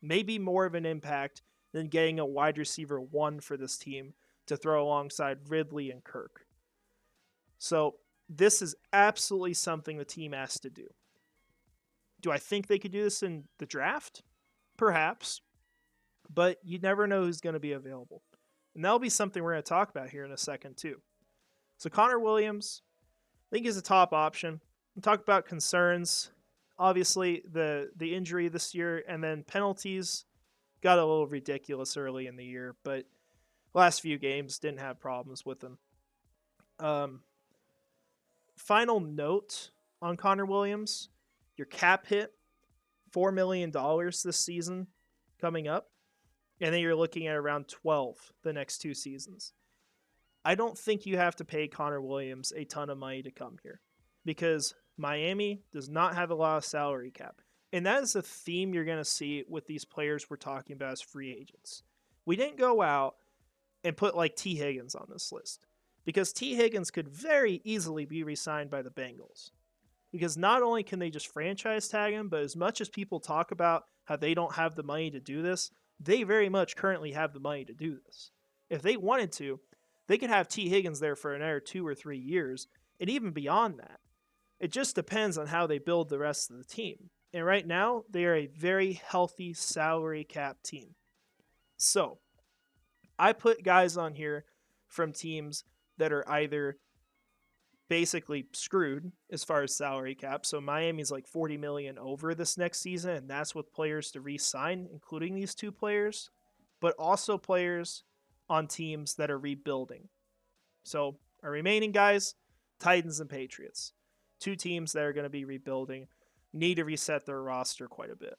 Maybe more of an impact than getting a wide receiver 1 for this team to throw alongside Ridley and Kirk. So this is absolutely something the team has to do. Do I think they could do this in the draft? Perhaps. But you never know who's going to be available. And that'll be something we're going to talk about here in a second too. So Connor Williams, I think is a top option. We'll talk about concerns. Obviously, the injury this year and then penalties got a little ridiculous early in the year, but last few games didn't have problems with them. Final note on Connor Williams, your cap hit, $4 million this season coming up, and then you're looking at around 12 the next 2 seasons. I don't think you have to pay Connor Williams a ton of money to come here because Miami does not have a lot of salary cap. And that is a theme you're going to see with these players we're talking about as free agents. We didn't go out and put like T. Higgins on this list because T. Higgins could very easily be re-signed by the Bengals. Because not only can they just franchise tag him, but as much as people talk about how they don't have the money to do this, they very much currently have the money to do this. If they wanted to, they could have T. Higgins there for another 2 or 3 years, and even beyond that. It just depends on how they build the rest of the team. And right now, they are a very healthy salary cap team. So, I put guys on here from teams that are either basically screwed as far as salary cap. So Miami's like $40 million over this next season, and that's with players to re-sign, including these 2 players, but also players on teams that are rebuilding. So our remaining guys, Titans and Patriots. 2 teams that are going to be rebuilding, need to reset their roster quite a bit.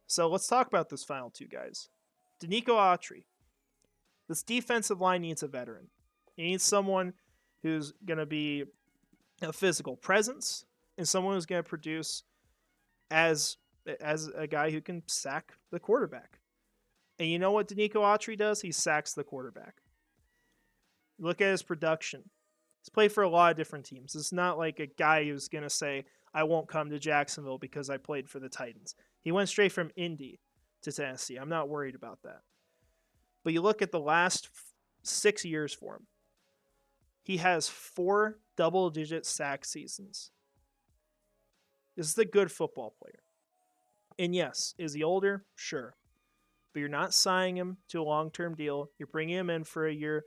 So let's talk about this final 2 guys. Danico Autry. This defensive line needs a veteran. It needs someone who's going to be a physical presence and someone who's going to produce as a guy who can sack the quarterback. And you know what Danico Autry does? He sacks the quarterback. Look at his production. He's played for a lot of different teams. It's not like a guy who's going to say, I won't come to Jacksonville because I played for the Titans. He went straight from Indy to Tennessee. I'm not worried about that. But you look at the last 6 years for him. He has 4 double-digit sack seasons. This is a good football player. And yes, is he older? Sure. But you're not signing him to a long-term deal. You're bringing him in for a year.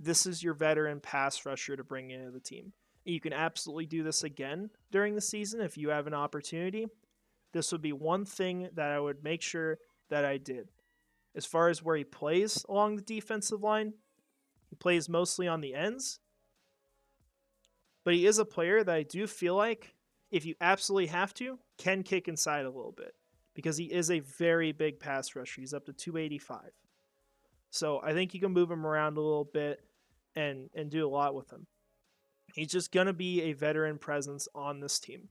This is your veteran pass rusher to bring into the team. You can absolutely do this again during the season if you have an opportunity. This would be one thing that I would make sure that I did. As far as where he plays along the defensive line, He plays mostly on the ends, but he is a player that I do feel like, if you absolutely have to, can kick inside a little bit because he is a very big pass rusher. He's up to 285. So I think you can move him around a little bit and do a lot with him. He's just going to be a veteran presence on this team.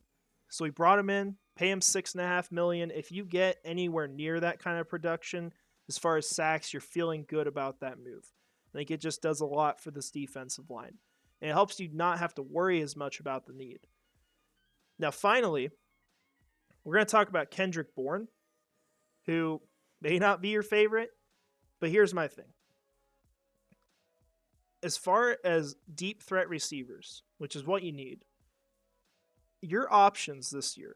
So we brought him in, pay him $6.5 million. If you get anywhere near that kind of production, as far as sacks, you're feeling good about that move. I think it just does a lot for this defensive line. And it helps you not have to worry as much about the need. Now, finally, we're going to talk about Kendrick Bourne, who may not be your favorite, but here's my thing. As far as deep threat receivers, which is what you need, your options this year,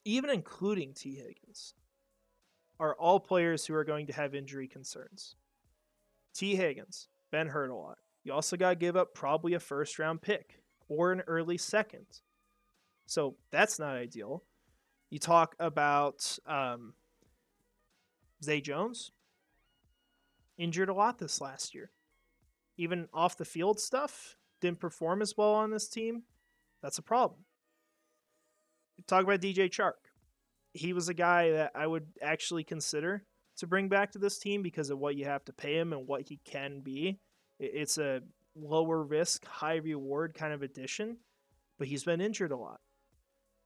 even including T. Higgins, are all players who are going to have injury concerns. T. Higgins, been hurt a lot. You also got to give up probably a first-round pick or an early second. So that's not ideal. You talk about Zay Jones, injured a lot this last year. Even off the field stuff, didn't perform as well on this team. That's a problem. Talk about DJ Chark. He was a guy that I would actually consider to bring back to this team because of what you have to pay him and what he can be. It's a lower risk, high reward kind of addition, but he's been injured a lot.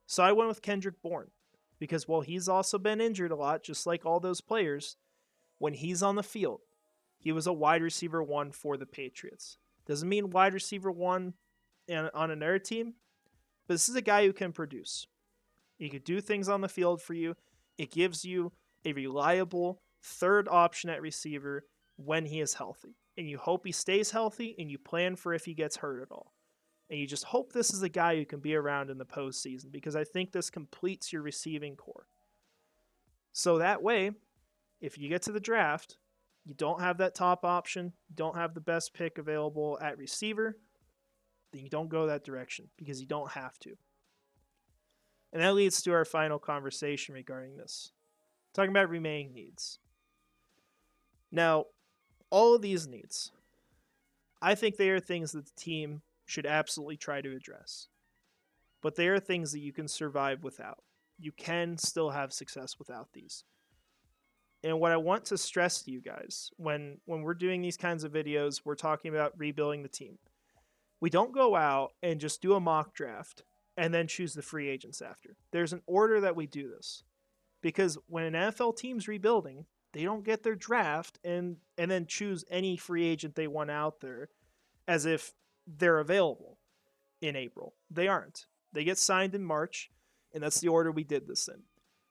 So I went with Kendrick Bourne because while he's also been injured a lot, just like all those players, when he's on the field, he was a wide receiver 1 for the Patriots. Doesn't mean wide receiver 1 on another team, but this is a guy who can produce. He could do things on the field for you. It gives you a reliable third option at receiver when he is healthy. And you hope he stays healthy, and you plan for if he gets hurt at all. And you just hope this is a guy who can be around in the postseason because I think this completes your receiving core. So that way, if you get to the draft, you don't have that top option, you don't have the best pick available at receiver, then you don't go that direction because you don't have to. And that leads to our final conversation regarding this. Talking about remaining needs. Now, all of these needs, I think they are things that the team should absolutely try to address. But they are things that you can survive without. You can still have success without these. And what I want to stress to you guys, when we're doing these kinds of videos, we're talking about rebuilding the team. We don't go out and just do a mock draft and then choose the free agents after. There's an order that we do this. Because when an NFL team's rebuilding, they don't get their draft and then choose any free agent they want out there as if they're available in April. They aren't. They get signed in March, and that's the order we did this in.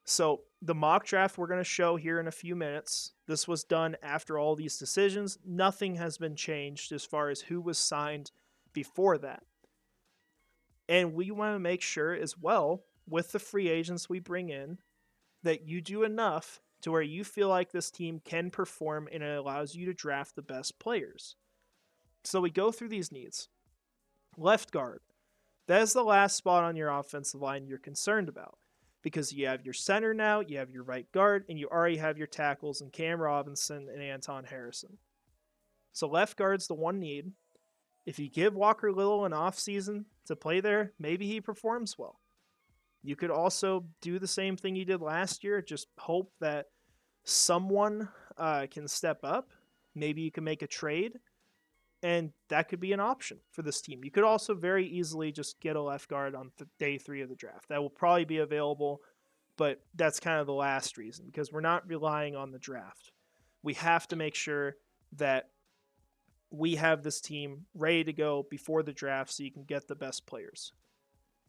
So the mock draft we're going to show here in a few minutes, this was done after all these decisions. Nothing has been changed as far as who was signed before that. And we want to make sure as well, with the free agents we bring in, that you do enough to where you feel like this team can perform and it allows you to draft the best players. So we go through these needs. Left guard. That is the last spot on your offensive line you're concerned about. Because you have your center now, you have your right guard, and you already have your tackles in Cam Robinson and Anton Harrison. So left guard's the one need. If you give Walker Little an offseason to play there, maybe he performs well. You could also do the same thing you did last year, just hope that someone can step up. Maybe you can make a trade, and that could be an option for this team. You could also very easily just get a left guard on day 3 of the draft. That will probably be available, but that's kind of the last reason because we're not relying on the draft. We have to make sure that we have this team ready to go before the draft so you can get the best players.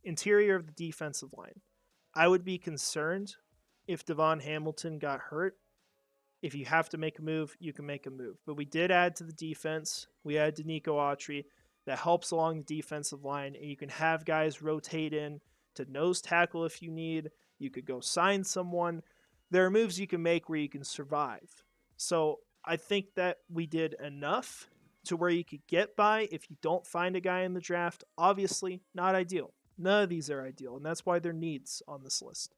Interior of the defensive line. I would be concerned if Devon Hamilton got hurt. If you have to make a move, you can make a move. But we did add to the defense. We added Denico Autry. That helps along the defensive line. And you can have guys rotate in to nose tackle if you need. You could go sign someone. There are moves you can make where you can survive. So I think that we did enough to where you could get by if you don't find a guy in the draft. Obviously, not ideal. None of these are ideal, and that's why they're needs on this list.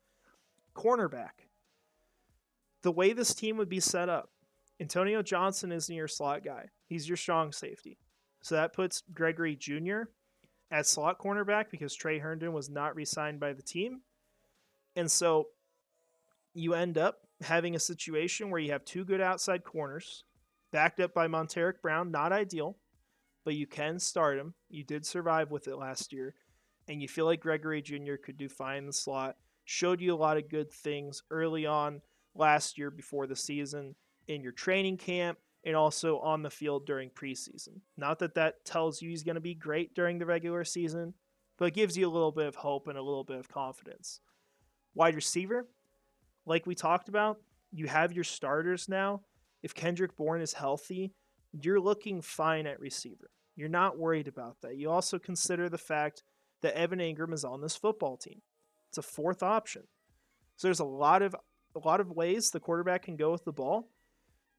Cornerback. The way this team would be set up, Antonio Johnson isn't your slot guy. He's your strong safety. So that puts Gregory Jr. at slot cornerback because Trey Herndon was not re-signed by the team. And so you end up having a situation where you have two good outside corners backed up by Monteric Brown. Not ideal, but you can start him. You did survive with it last year. And you feel like Gregory Jr. could do fine in the slot. Showed you a lot of good things early on last year before the season in your training camp and also on the field during preseason. Not that that tells you he's going to be great during the regular season, but it gives you a little bit of hope and a little bit of confidence. Wide receiver, like we talked about, you have your starters now. If Kendrick Bourne is healthy, you're looking fine at receiver. You're not worried about that. You also consider the fact that Evan Ingram is on this football team. It's a fourth option. So there's a lot of ways the quarterback can go with the ball,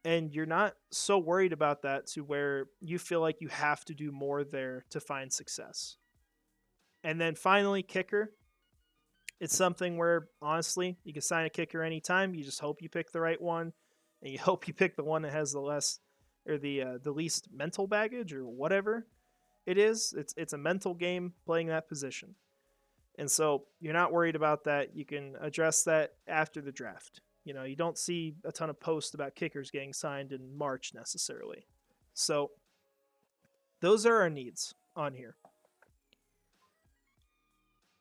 and you're not so worried about that to where you feel like you have to do more there to find success. And then finally, kicker. It's something where, honestly, you can sign a kicker anytime. You just hope you pick the right one, and you hope you pick the one that has the less or the least mental baggage or whatever it is. It's a mental game playing that position. And so you're not worried about that. You can address that after the draft. You know, you don't see a ton of posts about kickers getting signed in March necessarily. So those are our needs on here.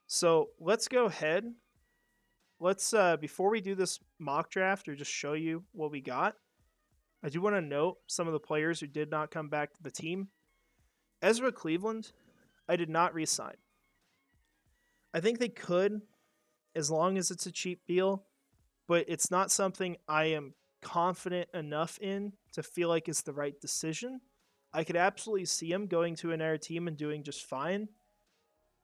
So let's go ahead. Let's before we do this mock draft or just show you what we got, I do want to note some of the players who did not come back to the team. Ezra Cleveland, I did not re-sign. I think they could, as long as it's a cheap deal, but it's not something I am confident enough in to feel like it's the right decision. I could absolutely see him going to another team and doing just fine,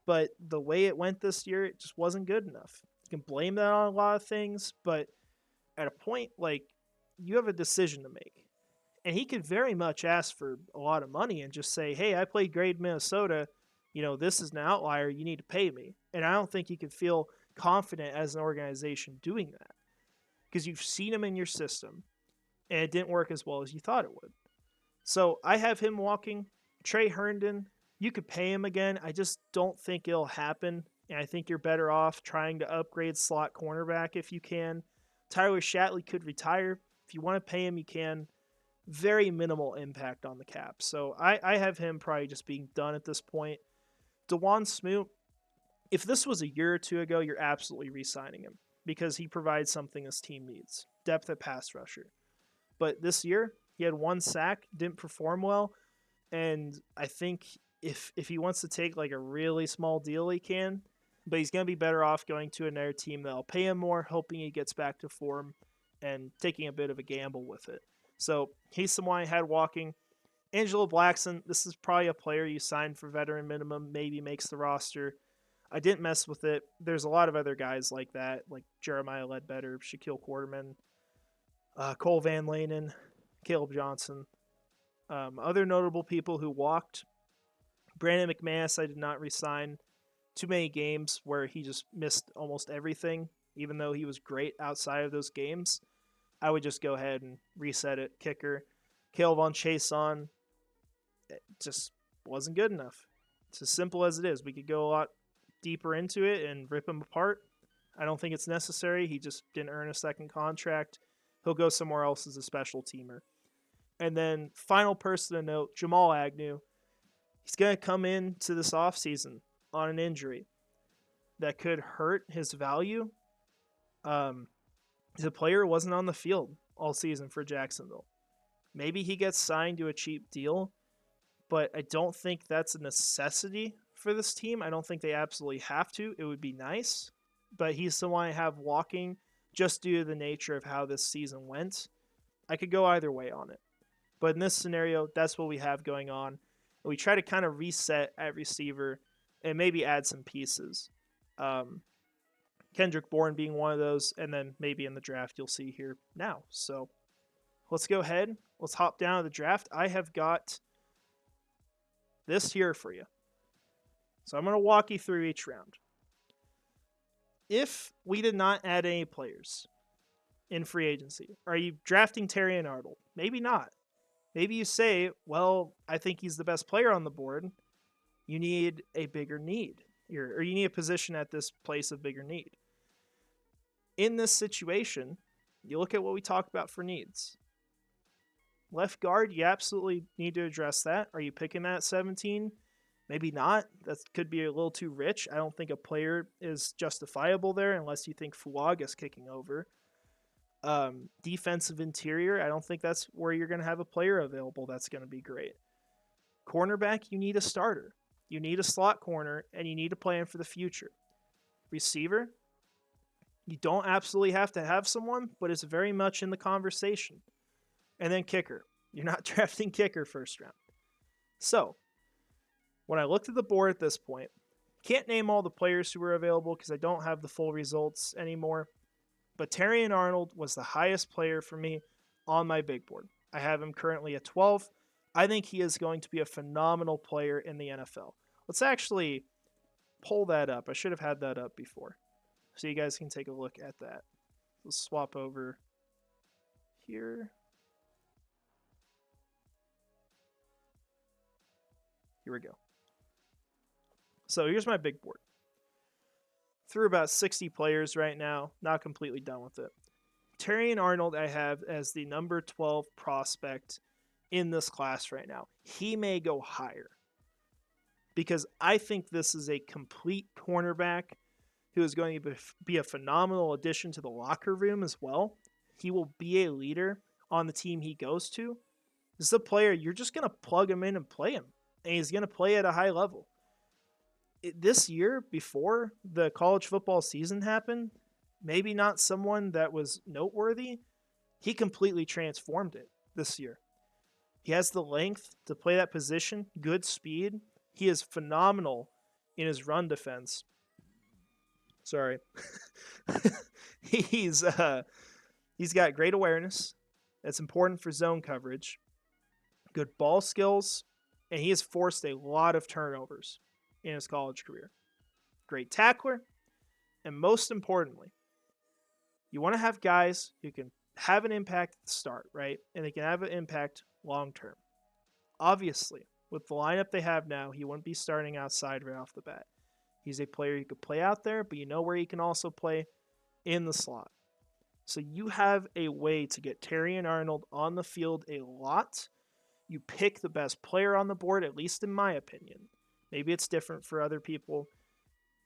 but the way it went this year, it just wasn't good enough. You can blame that on a lot of things, but at a point, like, you have a decision to make. And he could very much ask for a lot of money and just say, hey, I played great in Minnesota. You know, this is an outlier. You need to pay me. And I don't think you could feel confident as an organization doing that because you've seen him in your system and it didn't work as well as you thought it would. So I have him walking. Trey Herndon, you could pay him again. I just don't think it'll happen. And I think you're better off trying to upgrade slot cornerback if you can. Tyler Shatley could retire. If you want to pay him, you can. Very minimal impact on the cap. So I have him probably just being done at this point. DeJuan Smoot, if this was a year or two ago, you're absolutely re-signing him because he provides something this team needs. Depth at pass rusher. But this year, he had 1 sack, didn't perform well. And I think if he wants to take like a really small deal, he can. But he's going to be better off going to another team that'll pay him more, hoping he gets back to form and taking a bit of a gamble with it. So he's someone I had walking. Angelo Blackson, this is probably a player you signed for veteran minimum, maybe makes the roster. I didn't mess with it. There's a lot of other guys like that, like Jeremiah Ledbetter, Shaquille Quarterman, Cole Van Lanen, Caleb Johnson. Other notable people who walked. Brandon McManus, I did not re-sign. Too many games where he just missed almost everything, even though he was great outside of those games. I would just go ahead and reset it. Kicker. Cale Von Chason, it just wasn't good enough. It's as simple as it is. We could go a lot deeper into it and rip him apart. I don't think it's necessary. He just didn't earn a second contract. He'll go somewhere else as a special teamer. And then final person to note, Jamal Agnew. He's going to come into this offseason on an injury that could hurt his value. The player wasn't on the field all season for Jacksonville. Maybe he gets signed to a cheap deal, but I don't think that's a necessity for this team. I don't think they absolutely have to. It would be nice, but he's someone I have walking just due to the nature of how this season went. I could go either way on it. But in this scenario, that's what we have going on. And we try to kind of reset at receiver and maybe add some pieces. Kendrick Bourne being one of those, and then maybe in the draft you'll see here now. So let's go ahead. Let's hop down to the draft. I have got this here for you. So I'm going to walk you through each round. If we did not add any players, in free agency? Are you drafting Terry and Arnold? Maybe not. Maybe you say, well, I think he's the best player on the board. You need a bigger need, or you need a position at this place of bigger need. In this situation, you look at what we talked about for needs. Left guard, you absolutely need to address that. Are you picking that at 17? Maybe not. That could be a little too rich. I don't think a player is justifiable there unless you think Fuaga's kicking over. Defensive interior, I don't think that's where you're going to have a player available that's going to be great. Cornerback, you need a starter. You need a slot corner, and you need to plan for the future. Receiver, you don't absolutely have to have someone, but it's very much in the conversation. And then kicker. You're not drafting kicker first round. So, when I looked at the board at this point, can't name all the players who were available because I don't have the full results anymore. But Terrion Arnold was the highest player for me on my big board. I have him currently at 12. I think he is going to be a phenomenal player in the NFL. Let's actually pull that up. I should have had that up before, so you guys can take a look at that. Let's swap over here. Here we go. So here's my big board. Through about 60 players right now, not completely done with it. Terrion Arnold I have as the number 12 prospect in this class right now. He may go higher because I think this is a complete cornerback who is going to be a phenomenal addition to the locker room as well. He will be a leader on the team he goes to. This is a player, you're just going to plug him in and play him, and he's going to play at a high level. This year, before the college football season happened, maybe not someone that was noteworthy. He completely transformed it this year. He has the length to play that position, good speed. He is phenomenal in his run defense. Sorry. He's got great awareness. That's important for zone coverage. Good ball skills, and he has forced a lot of turnovers in his college career. Great tackler, and most importantly, you want to have guys who can have an impact at the start, right? And they can have an impact long term. Obviously, with the lineup they have now, he wouldn't be starting outside right off the bat. He's a player you could play out there, but you know where he can also play in the slot. So you have a way to get Terrion Arnold on the field a lot. You pick the best player on the board, at least in my opinion. Maybe it's different for other people.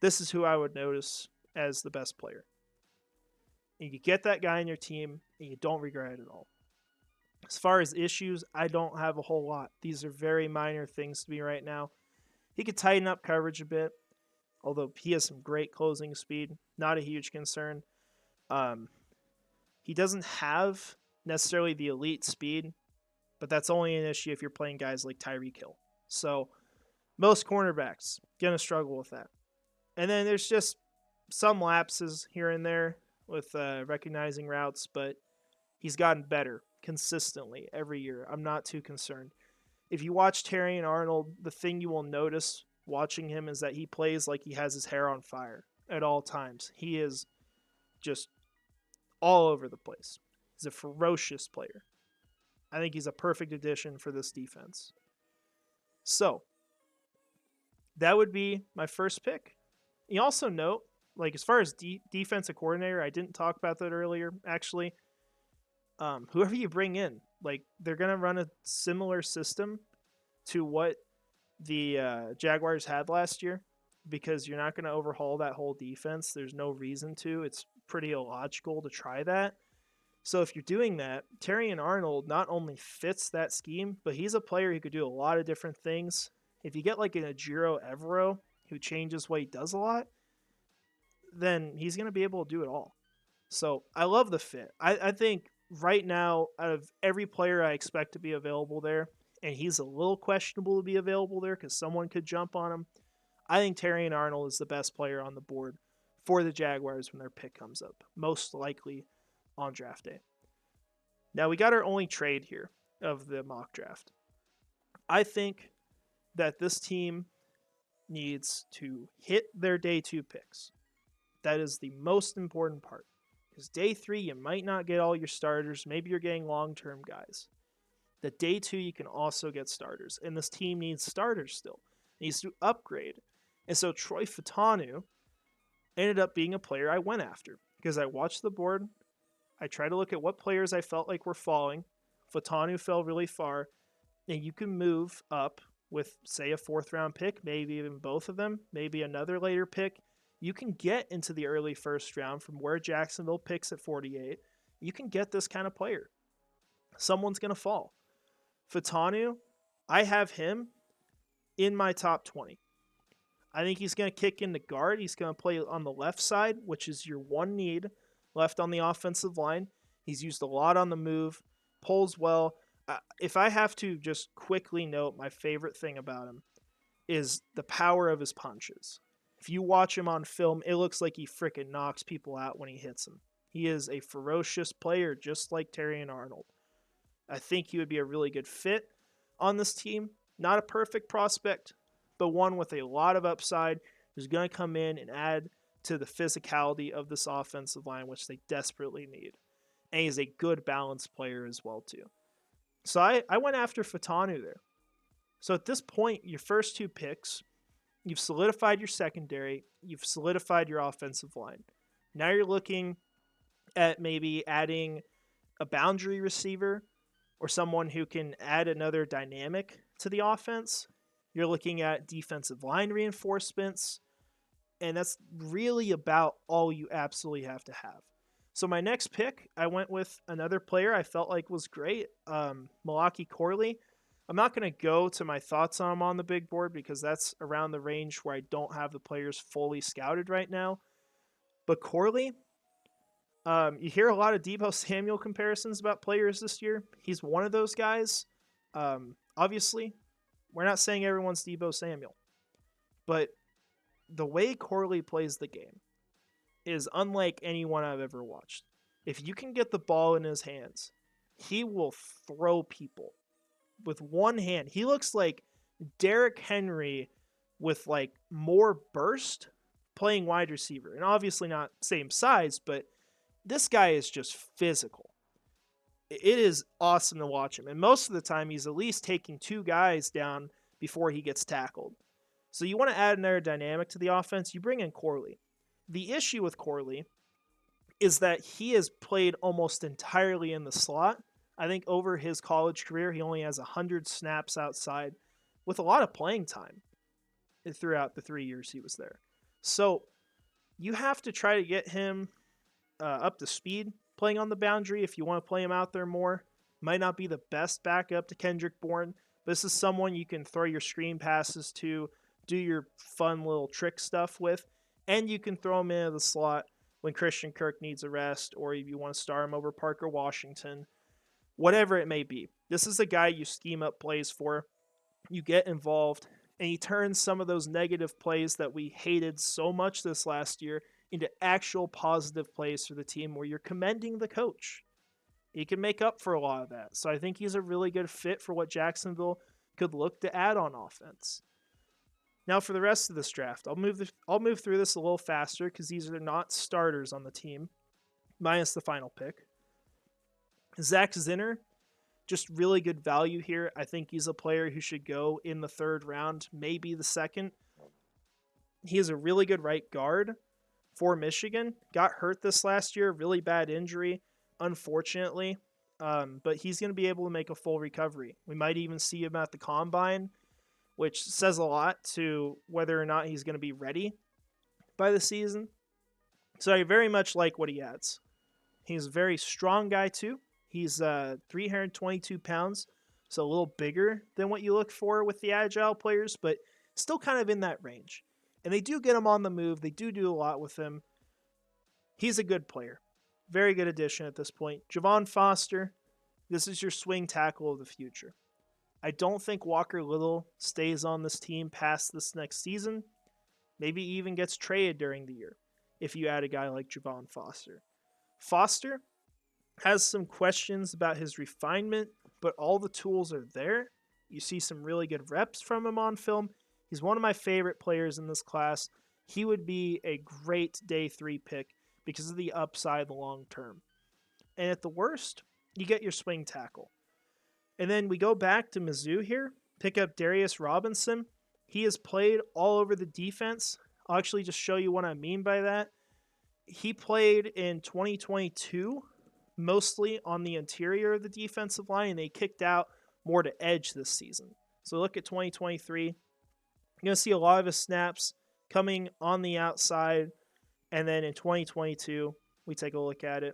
This is who I would notice as the best player. And you get that guy in your team, and you don't regret it at all. As far as issues, I don't have a whole lot. These are very minor things to me right now. He could tighten up coverage a bit, although he has some great closing speed. Not a huge concern. He doesn't have necessarily the elite speed, but that's only an issue if you're playing guys like Tyreek Hill. So most cornerbacks going to struggle with that. And then there's just some lapses here and there with recognizing routes, but he's gotten better consistently every year. I'm not too concerned. If you watch Terrion Arnold, the thing you will notice watching him is that he plays like he has his hair on fire at all times. He is just all over the place. He's a ferocious player. I think he's a perfect addition for this defense. So, that would be my first pick. You also note, like as far as defensive coordinator, I didn't talk about that earlier, actually. Whoever you bring in, like they're going to run a similar system to what the Jaguars had last year because you're not going to overhaul that whole defense. There's no reason to. It's pretty illogical to try that. So if you're doing that, Terrion Arnold not only fits that scheme, but he's a player who could do a lot of different things. If you get like an Ejiro Evero who changes what he does a lot, then he's going to be able to do it all. So I love the fit. I think right now, out of every player I expect to be available there, and he's a little questionable to be available there because someone could jump on him, I think Terrion Arnold is the best player on the board for the Jaguars when their pick comes up, most likely on draft day. Now we got our only trade here of the mock draft. I think that this team needs to hit their day 2 picks. That is the most important part. Because day 3, you might not get all your starters. Maybe you're getting long-term guys. The day 2, you can also get starters. And this team needs starters still. It needs to upgrade. And so Troy Fatanu ended up being a player I went after. Because I watched the board. I tried to look at what players I felt like were falling. Fatanu fell really far. And you can move up with, say, a 4th-round pick, maybe even both of them, maybe another later pick. You can get into the early 1st round from where Jacksonville picks at 48. You can get this kind of player. Someone's going to fall. Fatanu, I have him in my top 20. I think he's going to kick into guard. He's going to play on the left side, which is your one need left on the offensive line. He's used a lot on the move, pulls well. If I have to just quickly note my favorite thing about him is the power of his punches. If you watch him on film, it looks like he freaking knocks people out when he hits them. He is a ferocious player, just like Terrion Arnold. I think he would be a really good fit on this team. Not a perfect prospect, but one with a lot of upside who's going to come in and add to the physicality of this offensive line, which they desperately need. And he's a good balanced player as well, too. So I went after Fatanu there. So at this point, your first 2 picks, you've solidified your secondary, you've solidified your offensive line. Now you're looking at maybe adding a boundary receiver or someone who can add another dynamic to the offense. You're looking at defensive line reinforcements, and that's really about all you absolutely have to have. So my next pick, I went with another player I felt like was great, Malaki Corley. I'm not going to go to my thoughts on him on the big board because that's around the range where I don't have the players fully scouted right now. But Corley, you hear a lot of Deebo Samuel comparisons about players this year. He's one of those guys. Obviously, we're not saying everyone's Deebo Samuel. But the way Corley plays the game is unlike anyone I've ever watched. If you can get the ball in his hands, he will throw people with one hand. He looks like Derrick Henry with like more burst playing wide receiver. And obviously not same size, but this guy is just physical. It is awesome to watch him. And most of the time he's at least taking 2 guys down before he gets tackled. So you want to add another dynamic to the offense, you bring in Corley. The issue with Corley is that he has played almost entirely in the slot. I think over his college career, he only has 100 snaps outside with a lot of playing time throughout the 3 years he was there. So you have to try to get him up to speed playing on the boundary if you want to play him out there more. Might not be the best backup to Kendrick Bourne, but this is someone you can throw your screen passes to, do your fun little trick stuff with, and you can throw him into the slot when Christian Kirk needs a rest, or if you want to start him over Parker Washington, whatever it may be. This is a guy you scheme up plays for, you get involved, and he turns some of those negative plays that we hated so much this last year into actual positive plays for the team where you're commending the coach. He can make up for a lot of that. So I think he's a really good fit for what Jacksonville could look to add on offense. Now for the rest of this draft, I'll move through this a little faster because these are not starters on the team, minus the final pick. Zach Zinner, just really good value here. I think he's a player who should go in the 3rd round, maybe the 2nd. He is a really good right guard for Michigan. Got hurt this last year, really bad injury, unfortunately. But he's going to be able to make a full recovery. We might even see him at the combine, which says a lot to whether or not he's going to be ready by the season. So I very much like what he adds. He's a very strong guy too. He's 322 pounds, so a little bigger than what you look for with the agile players, but still kind of in that range. And they do get him on the move. They do a lot with him. He's a good player. Very good addition at this point. Javon Foster, this is your swing tackle of the future. I don't think Walker Little stays on this team past this next season. Maybe even gets traded during the year if you add a guy like Javon Foster. Foster has some questions about his refinement, but all the tools are there. You see some really good reps from him on film. He's one of my favorite players in this class. He would be a great day 3 pick because of the upside long term. And at the worst, you get your swing tackle. And then we go back to Mizzou here, pick up Darius Robinson. He has played all over the defense. I'll actually just show you what I mean by that. He played in 2022, mostly on the interior of the defensive line, and they kicked out more to edge this season. So look at 2023. You're going to see a lot of his snaps coming on the outside. And then in 2022, we take a look at it.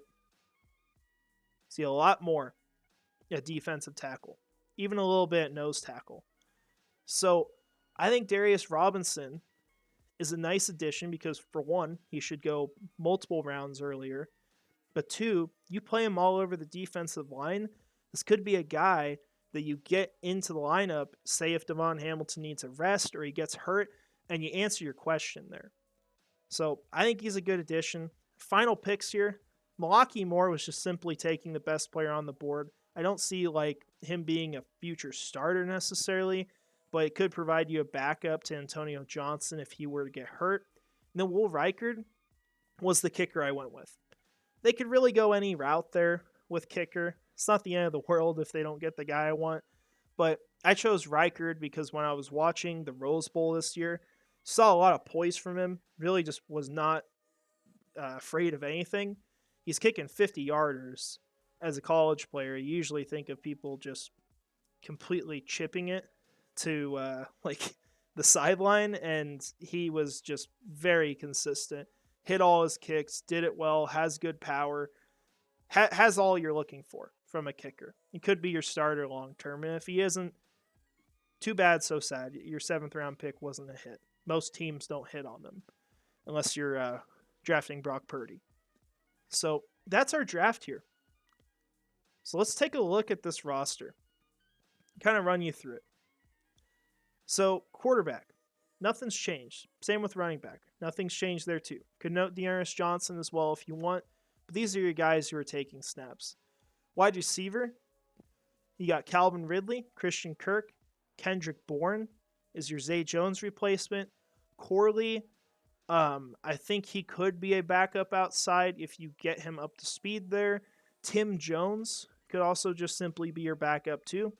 See a lot more at defensive tackle, even a little bit at nose tackle. So I think Darius Robinson is a nice addition because, for one, he should go multiple rounds earlier. But two, you play him all over the defensive line. This could be a guy that you get into the lineup, say if Devon Hamilton needs a rest or he gets hurt, and you answer your question there. So I think he's a good addition. Final picks here. Malaki Moore was just simply taking the best player on the board. I don't see like him being a future starter necessarily, but it could provide you a backup to Antonio Johnson if he were to get hurt. And then Will Reichard was the kicker I went with. They could really go any route there with kicker. It's not the end of the world if they don't get the guy I want. But I chose Reichard because when I was watching the Rose Bowl this year, saw a lot of poise from him. Really just was not afraid of anything. He's kicking 50-yarders as a college player. You usually think of people just completely chipping it to like the sideline, and he was just very consistent. Hit all his kicks, did it well, has good power, has all you're looking for from a kicker. He could be your starter long term, and if he isn't, too bad, so sad. Your 7th-round pick wasn't a hit. Most teams don't hit on them unless you're drafting Brock Purdy. So that's our draft here. So let's take a look at this roster. Kind of run you through it. So quarterback, nothing's changed. Same with running back. Nothing's changed there too. Could note Dearness Johnson as well if you want. But these are your guys who are taking snaps. Wide receiver, you got Calvin Ridley, Christian Kirk, Kendrick Bourne is your Zay Jones replacement. Corley, I think he could be a backup outside if you get him up to speed there. Tim Jones could also just simply be your backup too.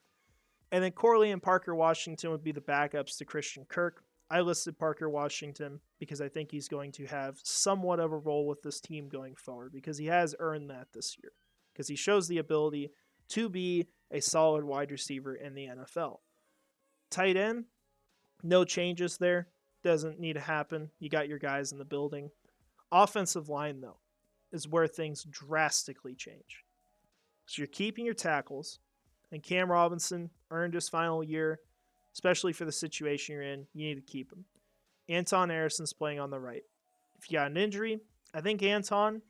And then Corley and Parker Washington would be the backups to Christian Kirk. I listed Parker Washington because I think he's going to have somewhat of a role with this team going forward because he has earned that this year because he shows the ability to be a solid wide receiver in the NFL. Tight end, no changes there. Doesn't need to happen. You got your guys in the building. Offensive line, though, is where things drastically change. So you're keeping your tackles, and Cam Robinson earned his final year, especially for the situation you're in. You need to keep him. Anton Harrison's playing on the right. If you got an injury, I think Anton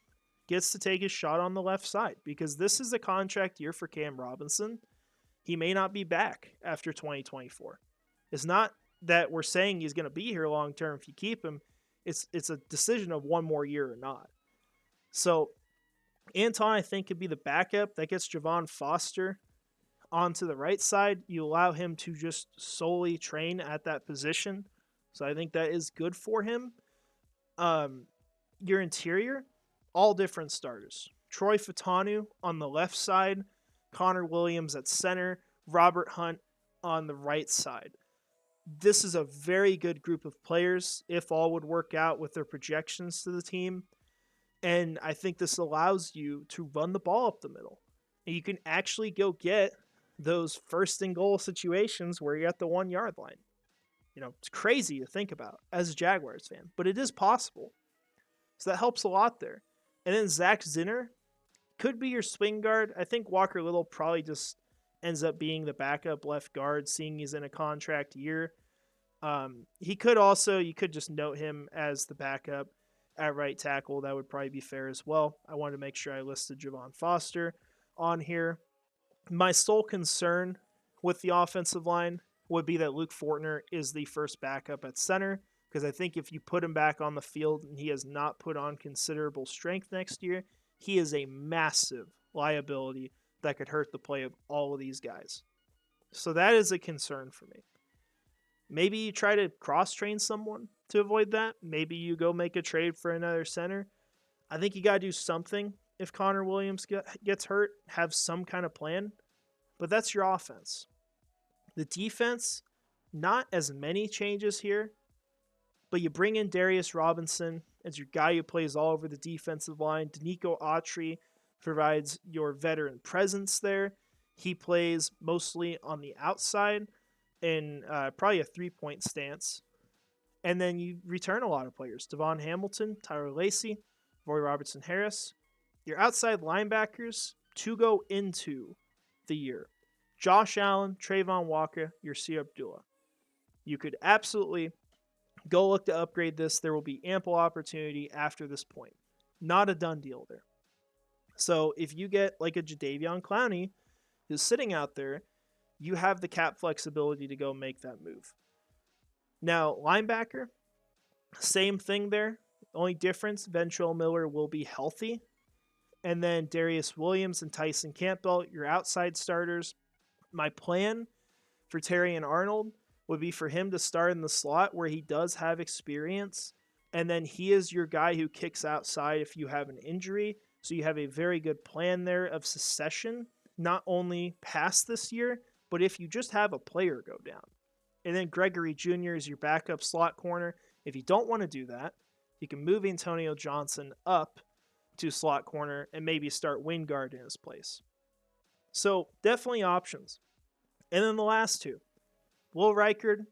gets to take his shot on the left side because this is a contract year for Cam Robinson. He may not be back after 2024. It's not that we're saying he's going to be here long term if you keep him. It's a decision of one more year or not. So Anton, I think, could be the backup. That gets Javon Foster onto the right side. You allow him to just solely train at that position. So I think that is good for him. Your interior, all different starters. Troy Fatanu on the left side, Connor Williams at center, Robert Hunt on the right side. This is a very good group of players if all would work out with their projections to the team. And I think this allows you to run the ball up the middle. And you can actually go get those first and goal situations where you're at the 1 yard line. You know, it's crazy to think about as a Jaguars fan, but it is possible. So that helps a lot there. And then Zach Zinner could be your swing guard. I think Walker Little probably just ends up being the backup left guard, seeing he's in a contract year. He could also, you could just note him as the backup at right tackle. That would probably be fair as well. I wanted to make sure I listed Javon Foster on here. My sole concern with the offensive line would be that Luke Fortner is the first backup at center, because I think if you put him back on the field and he has not put on considerable strength next year, he is a massive liability that could hurt the play of all of these guys. So that is a concern for me. Maybe you try to cross-train someone to avoid that. Maybe you go make a trade for another center. I think you got to do something if Connor Williams gets hurt, have some kind of plan, but that's your offense. The defense, not as many changes here, but you bring in Darius Robinson as your guy who plays all over the defensive line. Danico Autry provides your veteran presence there. He plays mostly on the outside in probably a 3-point stance. And then you return a lot of players. Devon Hamilton, Tyler Lacey, Roy Robertson Harris. Your outside linebackers to go into the year. Josh Allen, Trayvon Walker, Yasir Abdullah. You could absolutely go look to upgrade this. There will be ample opportunity after this point. Not a done deal there. So if you get like a Jadeveon Clowney who's sitting out there, you have the cap flexibility to go make that move. Now, linebacker, same thing there. Only difference, Ventrell Miller will be healthy. And then Darius Williams and Tyson Campbell, your outside starters. My plan for Terry and Arnold would be for him to start in the slot where he does have experience. And then he is your guy who kicks outside if you have an injury. So you have a very good plan there of succession, not only past this year, but if you just have a player go down. And then Gregory Jr. is your backup slot corner. If you don't want to do that, you can move Antonio Johnson up to slot corner and maybe start Wingard in his place. So definitely options. And then the last two. Will Reichard,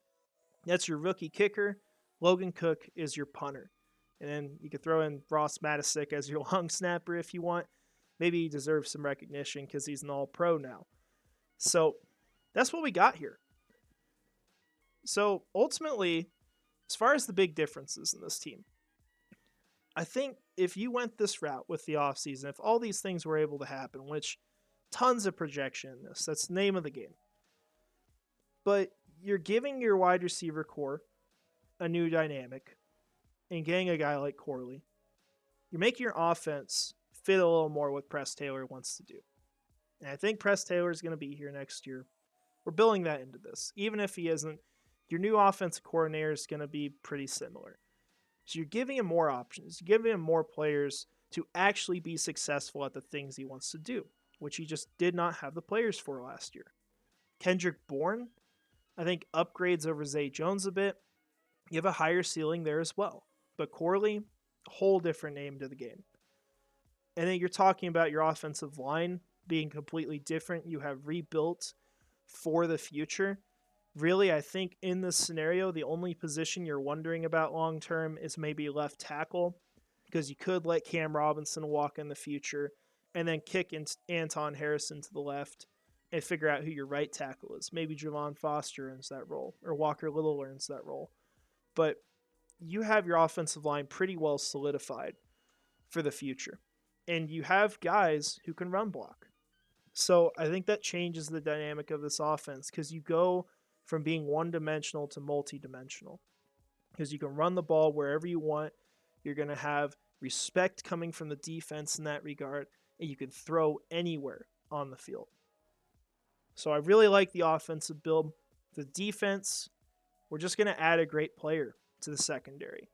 that's your rookie kicker. Logan Cook is your punter. And then you could throw in Ross Matisick as your long snapper if you want. Maybe he deserves some recognition because he's an all-pro now. So that's what we got here. So ultimately, as far as the big differences in this team, I think if you went this route with the offseason, if all these things were able to happen, which tons of projection in this, that's the name of the game. But you're giving your wide receiver core a new dynamic and getting a guy like Corley. You're making your offense fit a little more what Press Taylor wants to do. And I think Press Taylor is going to be here next year. We're building that into this. Even if he isn't, your new offensive coordinator is going to be pretty similar. So you're giving him more options. You're giving him more players to actually be successful at the things he wants to do, which he just did not have the players for last year. Kendrick Bourne, I think, upgrades over Zay Jones a bit. You have a higher ceiling there as well. But Corley, a whole different name to the game. And then you're talking about your offensive line being completely different. You have rebuilt for the future. Really, I think in this scenario, the only position you're wondering about long-term is maybe left tackle, because you could let Cam Robinson walk in the future and then kick Anton Harrison to the left and figure out who your right tackle is. Maybe Javon Foster earns that role, or Walker Little earns that role. But you have your offensive line pretty well solidified for the future. And you have guys who can run block. So I think that changes the dynamic of this offense, because you go from being one-dimensional to multi-dimensional. Because you can run the ball wherever you want. You're going to have respect coming from the defense in that regard, and you can throw anywhere on the field. So I really like the offensive build. The defense, we're just going to add a great player to the secondary.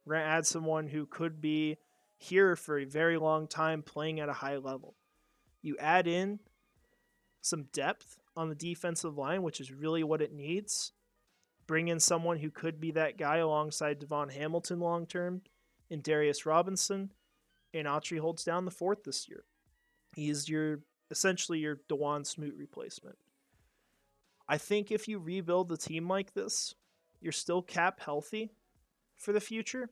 We're going to add someone who could be here for a very long time playing at a high level. You add in some depth on the defensive line, which is really what it needs. Bring in someone who could be that guy alongside Devon Hamilton long-term and Darius Robinson, and Autry holds down the fort this year. He's essentially your DeJuan Smoot replacement. I think if you rebuild the team like this, you're still cap healthy for the future.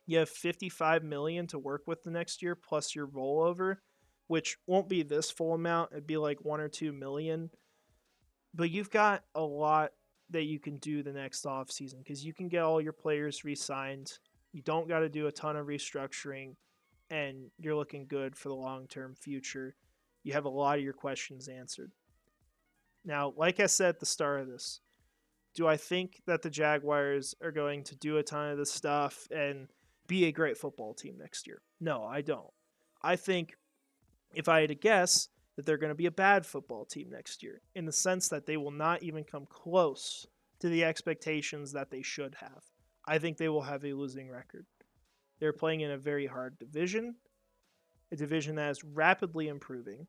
You have $55 million to work with the next year, plus your rollover, which won't be this full amount. It'd be like $1 or $2 million. But you've got a lot that you can do the next offseason, because you can get all your players re-signed. You don't got to do a ton of restructuring, and you're looking good for the long-term future. You have a lot of your questions answered. Now, like I said at the start of this, do I think that the Jaguars are going to do a ton of this stuff and be a great football team next year? No, I don't. I think, if I had to guess, that they're going to be a bad football team next year, in the sense that they will not even come close to the expectations that they should have. I think they will have a losing record. They're playing in a very hard division, a division that is rapidly improving,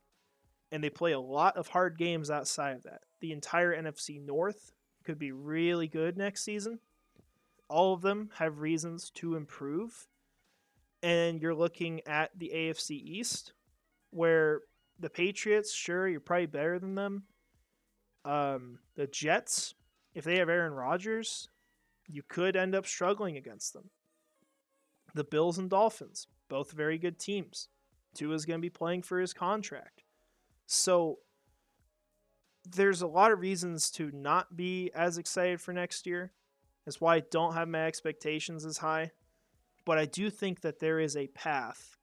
and they play a lot of hard games outside of that. The entire NFC North could be really good next season. All of them have reasons to improve. And you're looking at the AFC East, where the Patriots, sure, you're probably better than them. The Jets, if they have Aaron Rodgers, you could end up struggling against them. The Bills and Dolphins, both very good teams. Tua's going to be playing for his contract. So there's a lot of reasons to not be as excited for next year. That's why I don't have my expectations as high. But I do think that there is a path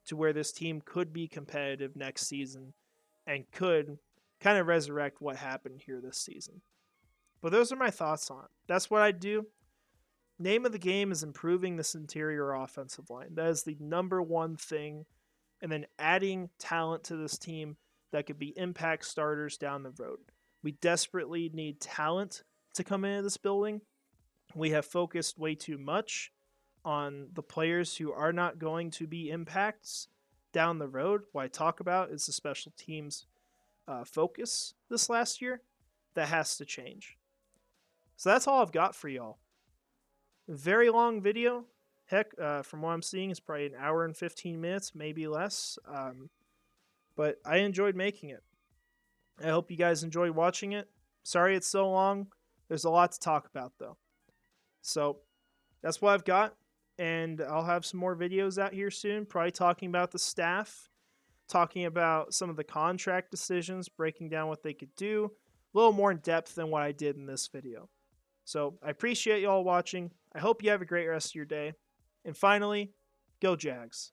to where this team could be competitive next season and could kind of resurrect what happened here this season. But those are my thoughts on it. That's what I do. Name of the game is improving this interior offensive line. That is the number one thing. And then adding talent to this team that could be impact starters down the road. We desperately need talent to come into this building. We have focused way too much on the players who are not going to be impacts down the road. What I talk about is the special teams focus this last year. That has to change. So that's all I've got for y'all. Very long video. Heck, from what I'm seeing, it's probably an hour and 15 minutes, maybe less. But I enjoyed making it. I hope you guys enjoyed watching it. Sorry it's so long. There's a lot to talk about, though. So that's what I've got. And I'll have some more videos out here soon, probably talking about the staff, talking about some of the contract decisions, breaking down what they could do, a little more in depth than what I did in this video. So I appreciate y'all watching. I hope you have a great rest of your day. And finally, go Jags.